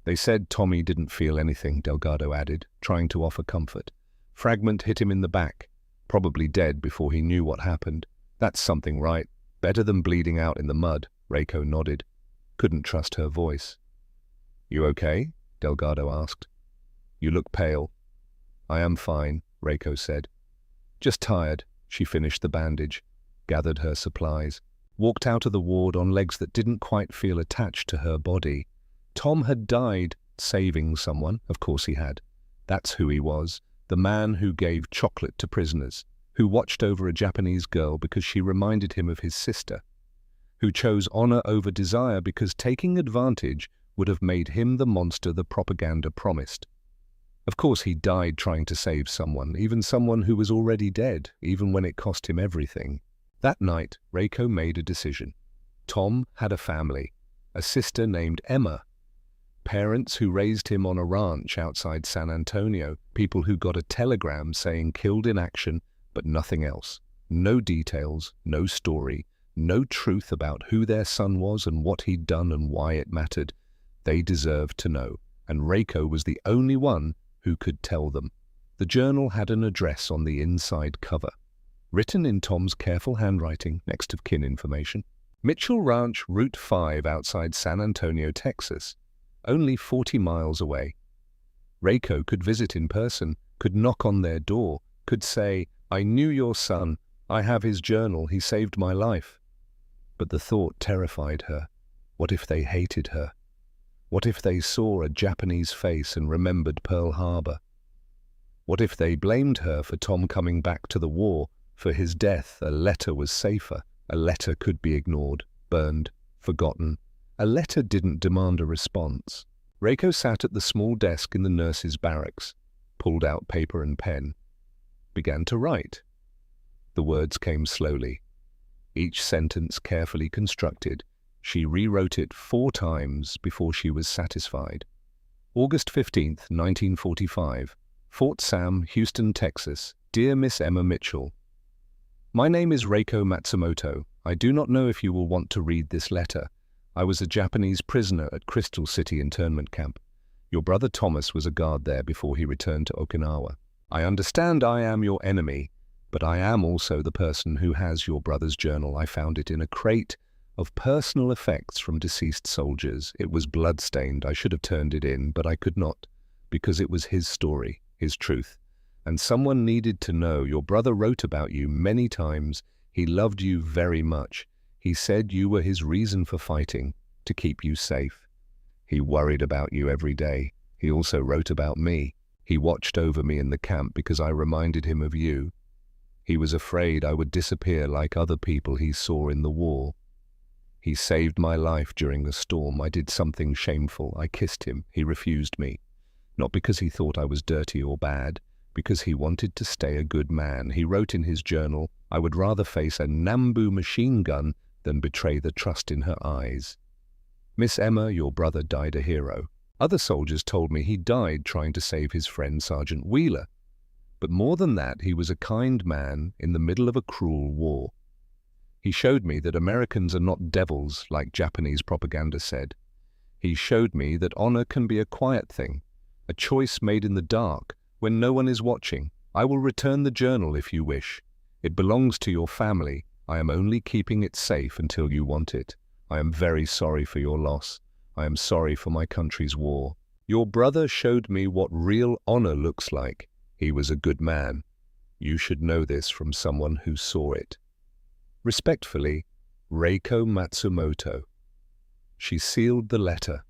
They said Tommy didn't feel anything," Delgado added, trying to offer comfort. "Fragment hit him in the back, probably dead before he knew what happened. That's something, right? Better than bleeding out in the mud." Reiko nodded. Couldn't trust her voice. "You okay?" Delgado asked. "You look pale." "I am fine," Reiko said. "Just tired." She finished the bandage, gathered her supplies, walked out of the ward on legs that didn't quite feel attached to her body. Tom had died saving someone, of course he had. That's who he was, the man who gave chocolate to prisoners, who watched over a Japanese girl because she reminded him of his sister, who chose honor over desire because taking advantage would have made him the monster the propaganda promised. Of course he died trying to save someone, even someone who was already dead, even when it cost him everything. That night, Reiko made a decision. Tom had a family, a sister named Emma, parents who raised him on a ranch outside San Antonio, people who got a telegram saying killed in action, but nothing else. No details, no story, no truth about who their son was and what he'd done and why it mattered. They deserved to know, and Reiko was the only one who could tell them. The journal had an address on the inside cover, written in Tom's careful handwriting next of kin information. Mitchell Ranch, Route 5 outside San Antonio, Texas, only 40 miles away. Reiko could visit in person, could knock on their door, could say, "I knew your son, I have his journal. He saved my life. But the thought terrified her. What if they hated her? What if they saw a Japanese face and remembered Pearl Harbor? What if they blamed her for Tom coming back to the war? For his death, a letter was safer. A letter could be ignored, burned, forgotten. A letter didn't demand a response. Reiko sat at the small desk in the nurses' barracks, pulled out paper and pen, began to write. The words came slowly, each sentence carefully constructed. She rewrote it 4 times before she was satisfied. August 15th, 1945. Fort Sam, Houston, Texas. Dear Miss Emma Mitchell, my name is Reiko Matsumoto. I do not know if you will want to read this letter. I was a Japanese prisoner at Crystal City Internment Camp. Your brother Thomas was a guard there before he returned to Okinawa. I understand I am your enemy, but I am also the person who has your brother's journal. I found it in a crate of personal effects from deceased soldiers. It was blood-stained. I should have turned it in, but I could not, because it was his story, his truth. And someone needed to know. Your brother wrote about you many times. He loved you very much. He said you were his reason for fighting, to keep you safe. He worried about you every day. He also wrote about me. He watched over me in the camp because I reminded him of you. He was afraid I would disappear like other people he saw in the war. He saved my life during the storm. I did something shameful. I kissed him. He refused me. Not because he thought I was dirty or bad, because he wanted to stay a good man. He wrote in his journal, I would rather face a Nambu machine gun than betray the trust in her eyes. Miss Emma, your brother died a hero. Other soldiers told me he died trying to save his friend Sergeant Wheeler. But more than that, he was a kind man in the middle of a cruel war. He showed me that Americans are not devils like Japanese propaganda said. He showed me that honor can be a quiet thing, a choice made in the dark when no one is watching. I will return the journal if you wish. It belongs to your family. I am only keeping it safe until you want it. I am very sorry for your loss. I am sorry for my country's war. Your brother showed me what real honor looks like. He was a good man. You should know this from someone who saw it. Respectfully, Reiko Matsumoto. She sealed the letter,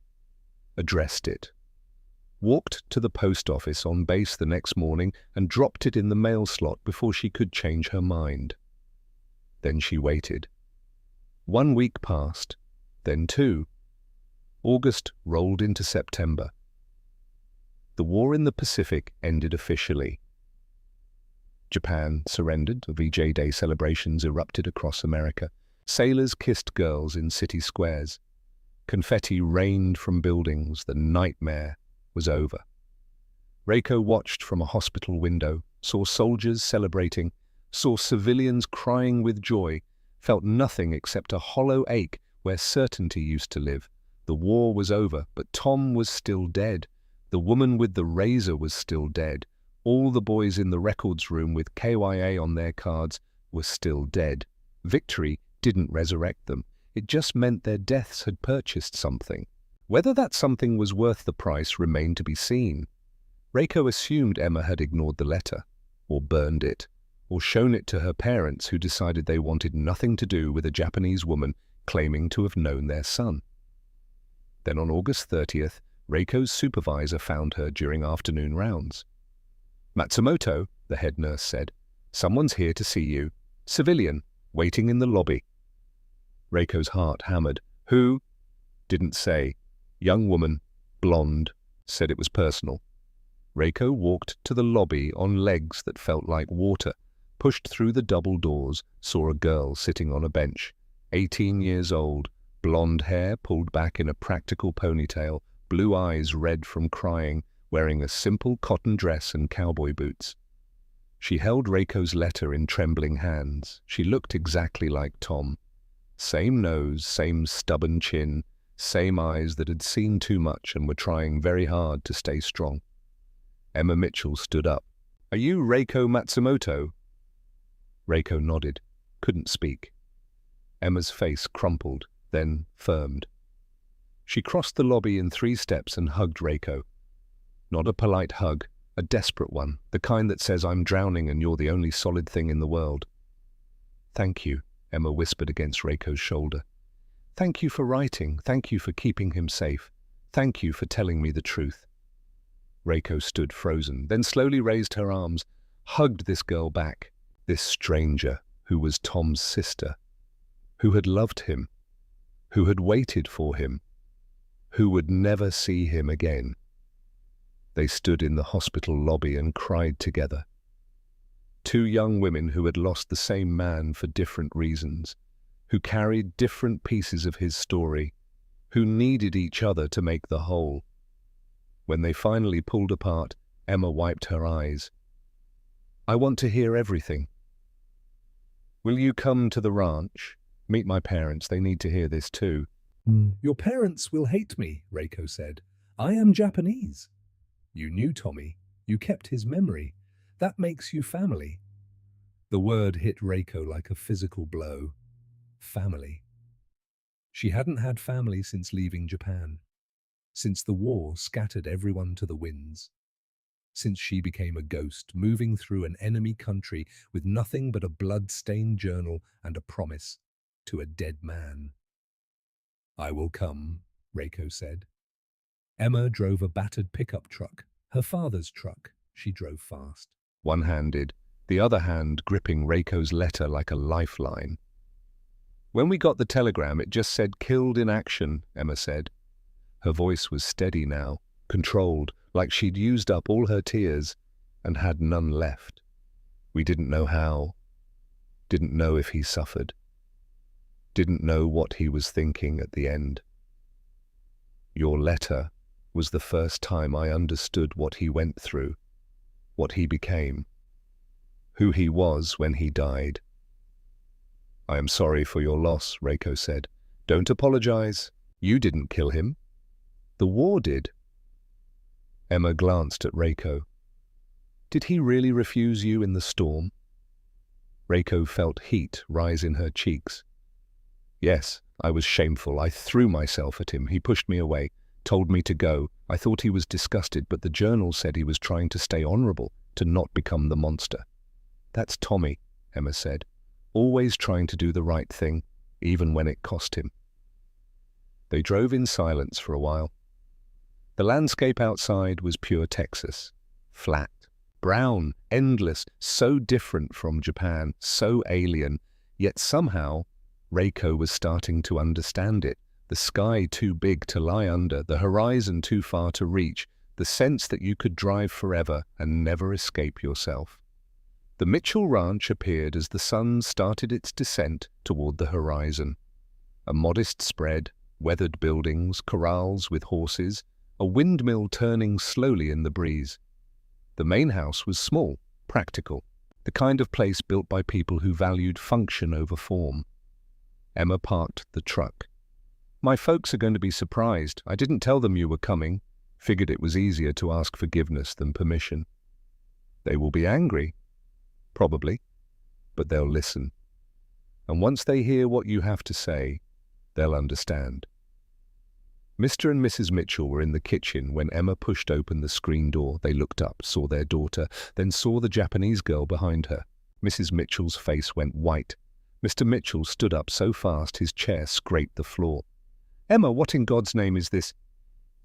addressed it, walked to the post office on base the next morning and dropped it in the mail slot before she could change her mind. Then she waited. 1 week passed, then 2. August rolled into September. The war in the Pacific ended officially. Japan surrendered. VJ Day celebrations erupted across America. Sailors kissed girls in city squares. Confetti rained from buildings. The nightmare was over. Reiko watched from a hospital window, saw soldiers celebrating, saw civilians crying with joy, felt nothing except a hollow ache where certainty used to live. The war was over, but Tom was still dead. The woman with the razor was still dead. All the boys in the records room with KYA on their cards were still dead. Victory didn't resurrect them. It just meant their deaths had purchased something. Whether that something was worth the price remained to be seen. Reiko assumed Emma had ignored the letter, or burned it, or shown it to her parents who decided they wanted nothing to do with a Japanese woman claiming to have known their son. Then on August 30th, Reiko's supervisor found her during afternoon rounds. Matsumoto, the head nurse said, someone's here to see you. Civilian, waiting in the lobby. Reiko's heart hammered. Who? Didn't say. Young woman, blonde, said it was personal. Reiko walked to the lobby on legs that felt like water, pushed through the double doors, saw a girl sitting on a bench, 18 years old, blonde hair pulled back in a practical ponytail, blue eyes red from crying, wearing a simple cotton dress and cowboy boots. She held Reiko's letter in trembling hands. She looked exactly like Tom. Same nose, same stubborn chin, same eyes that had seen too much and were trying very hard to stay strong. Emma Mitchell stood up. Are you Reiko Matsumoto? Reiko nodded, couldn't speak. Emma's face crumpled, then firmed. She crossed the lobby in 3 steps and hugged Reiko. Not a polite hug, a desperate one, the kind that says I'm drowning and you're the only solid thing in the world. Thank you, Emma whispered against Reiko's shoulder. Thank you for writing. Thank you for keeping him safe. Thank you for telling me the truth. Reiko stood frozen, then slowly raised her arms, hugged this girl back, this stranger who was Tom's sister, who had loved him, who had waited for him, who would never see him again. They stood in the hospital lobby and cried together. Two young women who had lost the same man for different reasons, who carried different pieces of his story, who needed each other to make the whole. When they finally pulled apart, Emma wiped her eyes. I want to hear everything. Will you come to the ranch? Meet my parents. They need to hear this too. Your parents will hate me, Reiko said. I am Japanese. You knew Tommy. You kept his memory. That makes you family. The word hit Reiko like a physical blow. Family. She hadn't had family since leaving Japan, since the war scattered everyone to the winds, since she became a ghost moving through an enemy country with nothing but a blood-stained journal and a promise to a dead man. I will come, Reiko said. Emma drove a battered pickup truck, her father's truck. She drove fast. One-handed, the other hand gripping Reiko's letter like a lifeline. When we got the telegram, it just said killed in action, Emma said. Her voice was steady now, controlled, like she'd used up all her tears and had none left. We didn't know how, didn't know if he suffered, didn't know what he was thinking at the end. Your letter was the first time I understood what he went through, what he became, who he was when he died. I am sorry for your loss, Reiko said. Don't apologize. You didn't kill him. The war did. Emma glanced at Reiko. Did he really refuse you in the storm? Reiko felt heat rise in her cheeks. Yes, I was shameful. I threw myself at him. He pushed me away, told me to go. I thought he was disgusted, but the journal said he was trying to stay honorable, to not become the monster. That's Tommy, Emma said. Always trying to do the right thing, even when it cost him. They drove in silence for a while. The landscape outside was pure Texas, flat, brown, endless, so different from Japan, so alien, yet somehow Reiko was starting to understand it. The sky too big to lie under, the horizon too far to reach, the sense that you could drive forever and never escape yourself. The Mitchell Ranch appeared as the sun started its descent toward the horizon. A modest spread, weathered buildings, corrals with horses, a windmill turning slowly in the breeze. The main house was small, practical, the kind of place built by people who valued function over form. Emma parked the truck. My folks are going to be surprised. I didn't tell them you were coming. Figured it was easier to ask forgiveness than permission. They will be angry. Probably, but they'll listen. And once they hear what you have to say, they'll understand. Mr. and Mrs. Mitchell were in the kitchen when Emma pushed open the screen door. They looked up, saw their daughter, then saw the Japanese girl behind her. Mrs. Mitchell's face went white. Mr. Mitchell stood up so fast his chair scraped the floor. Emma, what in God's name is this?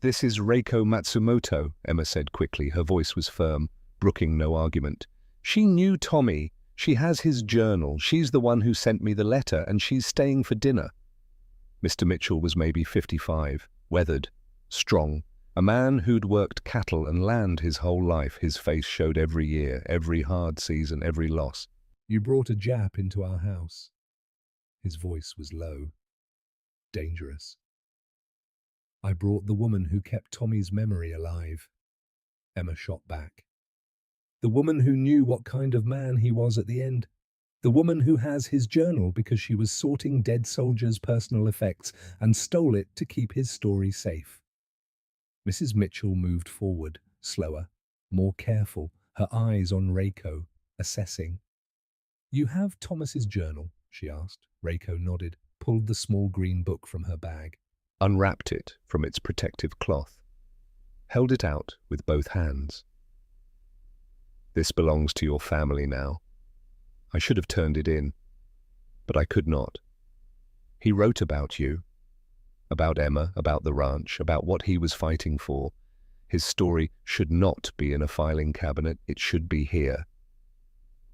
This is Reiko Matsumoto, Emma said quickly. Her voice was firm, brooking no argument. She knew Tommy. She has his journal. She's the one who sent me the letter, and she's staying for dinner. Mr. Mitchell was maybe 55, weathered, strong, a man who'd worked cattle and land his whole life. His face showed every year, every hard season, every loss. You brought a Jap into our house. His voice was low, dangerous. I brought the woman who kept Tommy's memory alive. Emma shot back. The woman who knew what kind of man he was at the end. The woman who has his journal because she was sorting dead soldiers' personal effects and stole it to keep his story safe. Mrs. Mitchell moved forward, slower, more careful, her eyes on Reiko, assessing. You have Thomas's journal, she asked. Reiko nodded, pulled the small green book from her bag. Unwrapped it from its protective cloth. Held it out with both hands. This belongs to your family now. I should have turned it in. but I could not. He wrote about you, about Emma, about the ranch, about what he was fighting for. His story should not be in a filing cabinet, it should be here.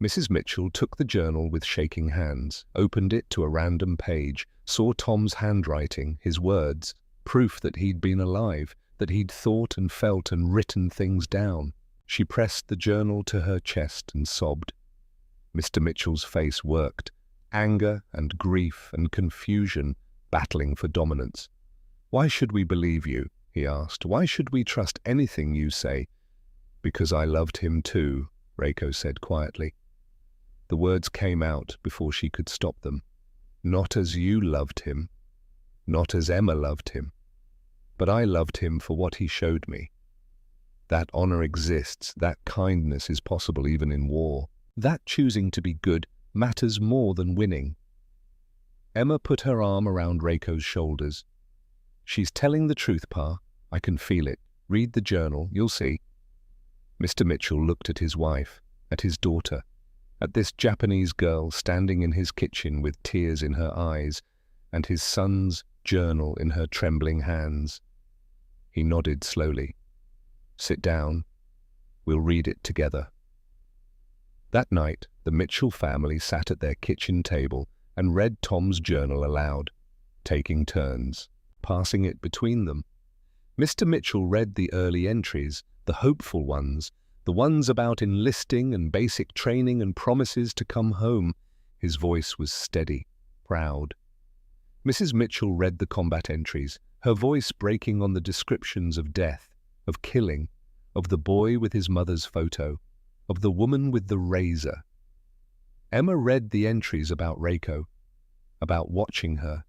Mrs. Mitchell took the journal with shaking hands, opened it to a random page, saw Tom's handwriting, his words, proof that he'd been alive, that he'd thought and felt and written things down. She pressed the journal to her chest and sobbed. Mr. Mitchell's face worked, anger and grief and confusion battling for dominance. "Why should we believe you?" he asked. "Why should we trust anything you say?" "Because I loved him too," Reiko said quietly. The words came out before she could stop them. "Not as you loved him, not as Emma loved him, but I loved him for what he showed me. That honor exists, that kindness is possible even in war. That choosing to be good matters more than winning." Emma put her arm around Reiko's shoulders. "She's telling the truth, Pa. I can feel it. Read the journal, you'll see." Mr. Mitchell looked at his wife, at his daughter, at this Japanese girl standing in his kitchen with tears in her eyes, and his son's journal in her trembling hands. He nodded slowly. "Sit down. We'll read it together." That night, the Mitchell family sat at their kitchen table and read Tom's journal aloud, taking turns, passing it between them. Mr. Mitchell read the early entries, the hopeful ones, the ones about enlisting and basic training and promises to come home. His voice was steady, proud. Mrs. Mitchell read the combat entries, her voice breaking on the descriptions of death, of killing, of the boy with his mother's photo, of the woman with the razor. Emma read the entries about Reiko, about watching her,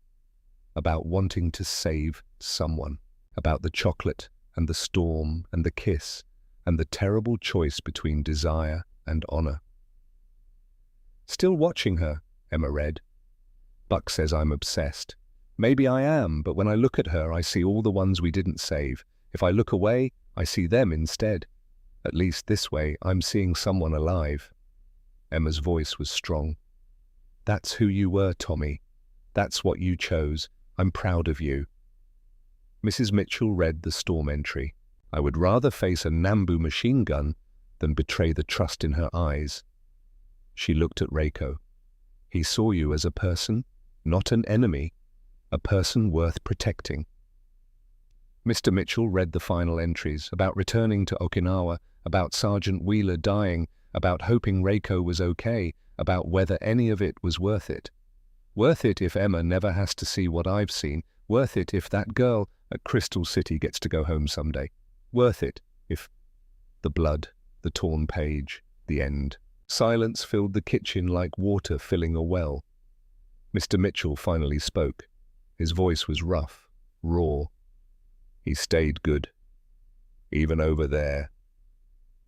about wanting to save someone, about the chocolate and the storm and the kiss and the terrible choice between desire and honor. "Still watching her," Emma read. "Buck says I'm obsessed. Maybe I am, but when I look at her, I see all the ones we didn't save. If I look away, I see them instead. At least this way, I'm seeing someone alive." Emma's voice was strong. "That's who you were, Tommy. That's what you chose. I'm proud of you." Mrs. Mitchell read the storm entry. "I would rather face a Nambu machine gun than betray the trust in her eyes." She looked at Reiko. "He saw you as a person, not an enemy, a person worth protecting." Mr. Mitchell read the final entries about returning to Okinawa, about Sergeant Wheeler dying, about hoping Reiko was okay, about whether any of it was worth it. Worth it if Emma never has to see what I've seen. Worth it if that girl at Crystal City gets to go home someday. Worth it if... The blood, the torn page, the end. Silence filled the kitchen like water filling a well. Mr. Mitchell finally spoke. His voice was rough, raw. "He stayed good. Even over there.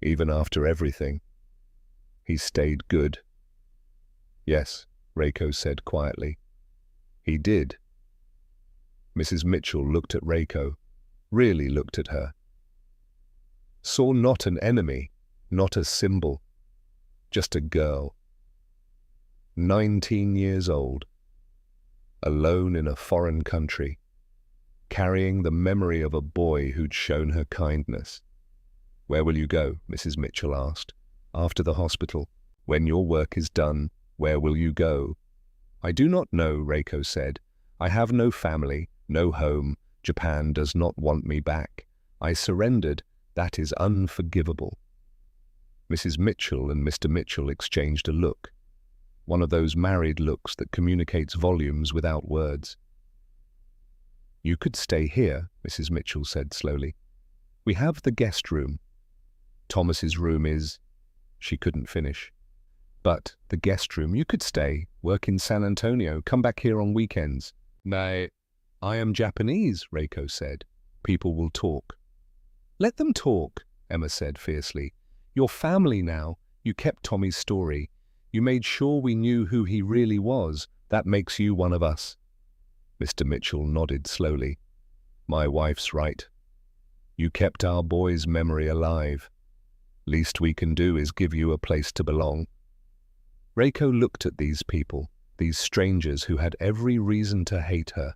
Even after everything. He stayed good." "Yes," Reiko said quietly. "He did." Mrs. Mitchell looked at Reiko, really looked at her. Saw not an enemy, not a symbol, just a girl. 19 years old, alone in a foreign country, carrying the memory of a boy who'd shown her kindness. "Where will you go?" Mrs. Mitchell asked. "After the hospital. When your work is done, where will you go?" "I do not know," Reiko said. "I have no family, no home. Japan does not want me back. I surrendered. That is unforgivable." Mrs. Mitchell and Mr. Mitchell exchanged a look. One of those married looks that communicates volumes without words. "You could stay here," Mrs. Mitchell said slowly. "We have the guest room. Thomas's room is..." She couldn't finish. "But the guest room, you could stay, work in San Antonio, come back here on weekends." "Nay, I am Japanese," Reiko said. "People will talk." "Let them talk," Emma said fiercely. "You're family now. You kept Tommy's story. You made sure we knew who he really was. That makes you one of us." Mr. Mitchell nodded slowly. "My wife's right. You kept our boy's memory alive. Least we can do is give you a place to belong." Reiko looked at these people, These strangers who had every reason to hate her,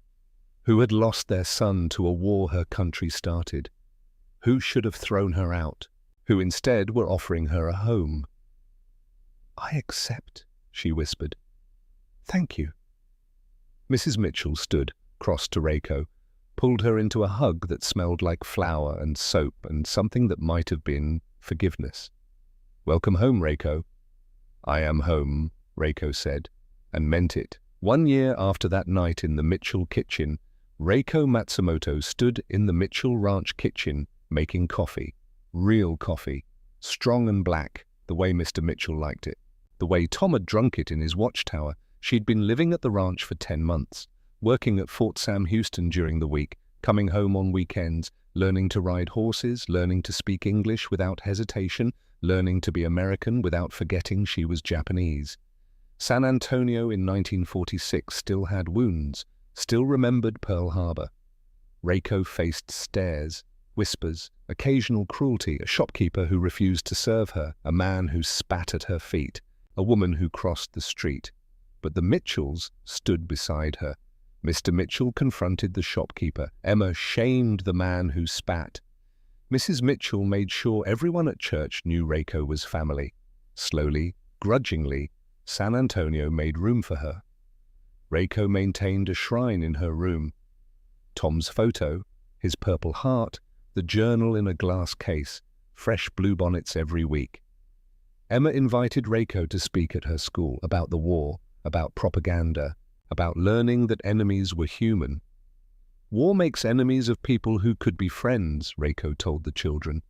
who had lost their son to a war her country started, who should have thrown her out, who instead were offering her a home. "I accept," she whispered. "Thank you." Mrs. Mitchell stood, crossed to Reiko, pulled her into a hug that smelled like flour and soap and something that might have been forgiveness. "Welcome home, Reiko." "I am home," Reiko said, and meant it. 1 year after that night in the Mitchell kitchen, Reiko Matsumoto stood in the Mitchell Ranch kitchen making coffee. Real coffee, strong and black, the way Mr. Mitchell liked it. The way Tom had drunk it in his watchtower. She'd been living at the ranch for 10 months, working at Fort Sam Houston during the week, coming home on weekends, learning to ride horses, learning to speak English without hesitation, learning to be American without forgetting she was Japanese. San Antonio in 1946 still had wounds, still remembered Pearl Harbor. Reiko faced stares, whispers, occasional cruelty, a shopkeeper who refused to serve her, a man who spat at her feet, a woman who crossed the street. But the Mitchells stood beside her. Mr. Mitchell confronted the shopkeeper. Emma shamed the man who spat. Mrs. Mitchell made sure everyone at church knew Reiko was family. Slowly, grudgingly, San Antonio made room for her. Reiko maintained a shrine in her room. Tom's photo, his purple heart, the journal in a glass case, fresh bluebonnets every week. Emma invited Reiko to speak at her school about the war, about propaganda, about learning that enemies were human. "War makes enemies of people who could be friends," Reiko told the children.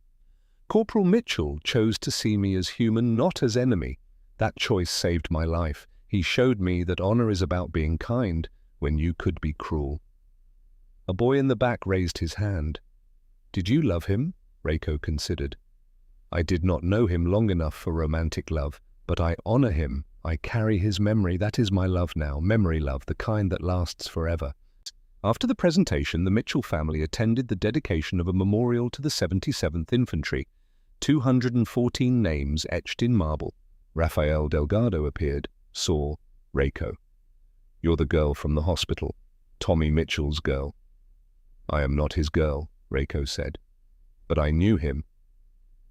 "Corporal Mitchell chose to see me as human, not as enemy. That choice saved my life. He showed me that honor is about being kind when you could be cruel." A boy in the back raised his hand. "Did you love him?" Reiko considered. "I did not know him long enough for romantic love, but I honor him. I carry his memory. That is my love now, memory love, the kind that lasts forever." After the presentation, the Mitchell family attended the dedication of a memorial to the 77th Infantry. 214 names etched in marble. Rafael Delgado appeared, saw Reiko. "You're the girl from the hospital, Tommy Mitchell's girl." "I am not his girl," Reiko said. "But I knew him.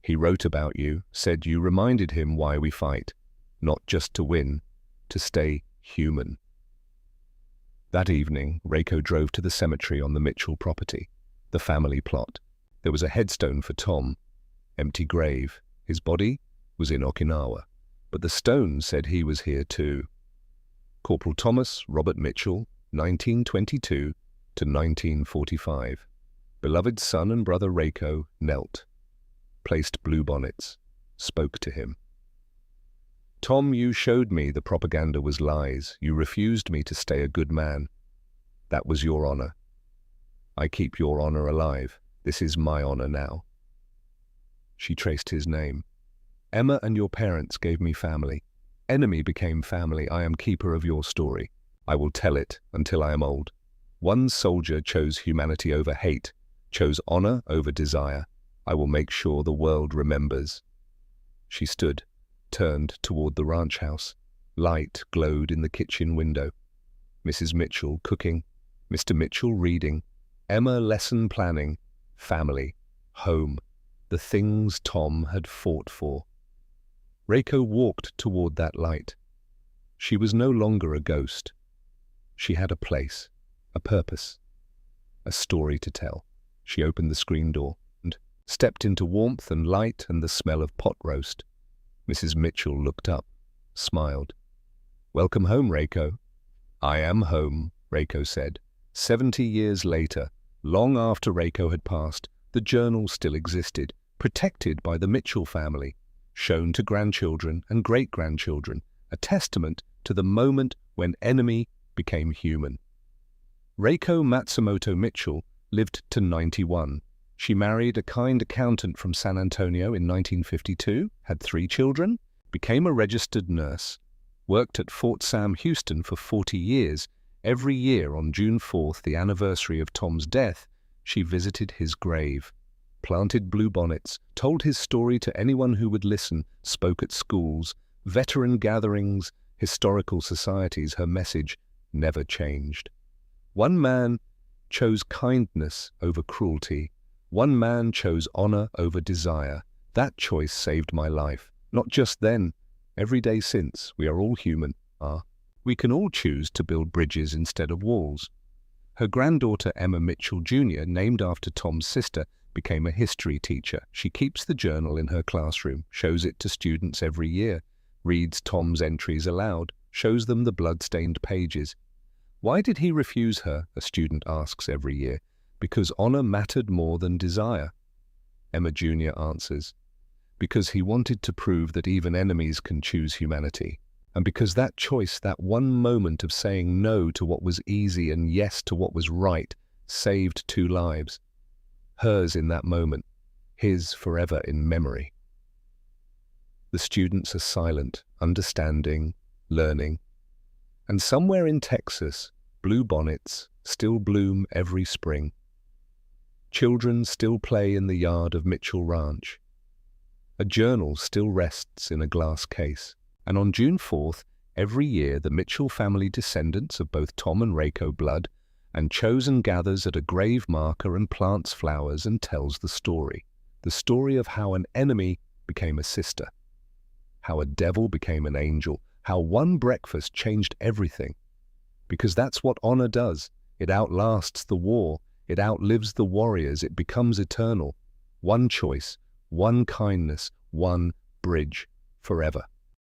He wrote about you, said you reminded him why we fight. Not just to win, to stay human." That evening, Reiko drove to the cemetery on the Mitchell property, the family plot. There was a headstone for Tom, empty grave. His body was in Okinawa, but the stone said he was here too. Corporal Thomas Robert Mitchell, 1922 to 1945. Beloved son and brother Reiko knelt, placed bluebonnets, spoke to him. "Tom, you showed me the propaganda was lies. You refused me to stay a good man. That was your honor. I keep your honor alive. This is my honor now." She traced his name. "Emma and your parents gave me family. Enemy became family. I am keeper of your story. I will tell it until I am old. One soldier chose humanity over hate, chose honor over desire. I will make sure the world remembers." She stood, turned toward the ranch house. Light glowed in the kitchen window. Mrs. Mitchell cooking, Mr. Mitchell reading, Emma lesson planning, family, home, the things Tom had fought for. Reiko walked toward that light. She was no longer a ghost. She had a place, a purpose, a story to tell. She opened the screen door and stepped into warmth and light and the smell of pot roast. Mrs. Mitchell looked up, smiled. "Welcome home, Reiko." "I am home," Reiko said. 70 years later, long after Reiko had passed, the journal still existed, protected by the Mitchell family, shown to grandchildren and great-grandchildren, a testament to the moment when enemy became human. Reiko Matsumoto Mitchell lived to 91. She married a kind accountant from San Antonio in 1952, had 3 children, became a registered nurse, worked at Fort Sam Houston for 40 years. Every year on June 4th, the anniversary of Tom's death, she visited his grave, planted bluebonnets, told his story to anyone who would listen, spoke at schools, veteran gatherings, historical societies, her message never changed. One man chose kindness over cruelty. One man chose honor over desire. That choice saved my life. Not just then, every day since. We are all human. We can all choose to build bridges instead of walls. Her granddaughter, Emma Mitchell Jr., named after Tom's sister, became a history teacher. She keeps the journal in her classroom, shows it to students every year, reads Tom's entries aloud, shows them the blood-stained pages. Why did he refuse her? A student asks every year. Because honor mattered more than desire. Emma Jr. answers, because he wanted to prove that even enemies can choose humanity. And because that choice, that one moment of saying no to what was easy and yes to what was right, saved 2 lives. Hers in that moment, his forever in memory. The students are silent, understanding, learning. And somewhere in Texas, bluebonnets still bloom every spring. Children still play in the yard of Mitchell Ranch. A journal still rests in a glass case. And on June 4th, every year the Mitchell family, descendants of both Tom and Reiko blood, and chosen, gathers at a grave marker and plants flowers and tells the story of how an enemy became a sister, how a devil became an angel, how one breakfast changed everything. Because that's what honor does. It outlasts the war, it outlives the warriors, it becomes eternal. One choice, one kindness, one bridge, forever.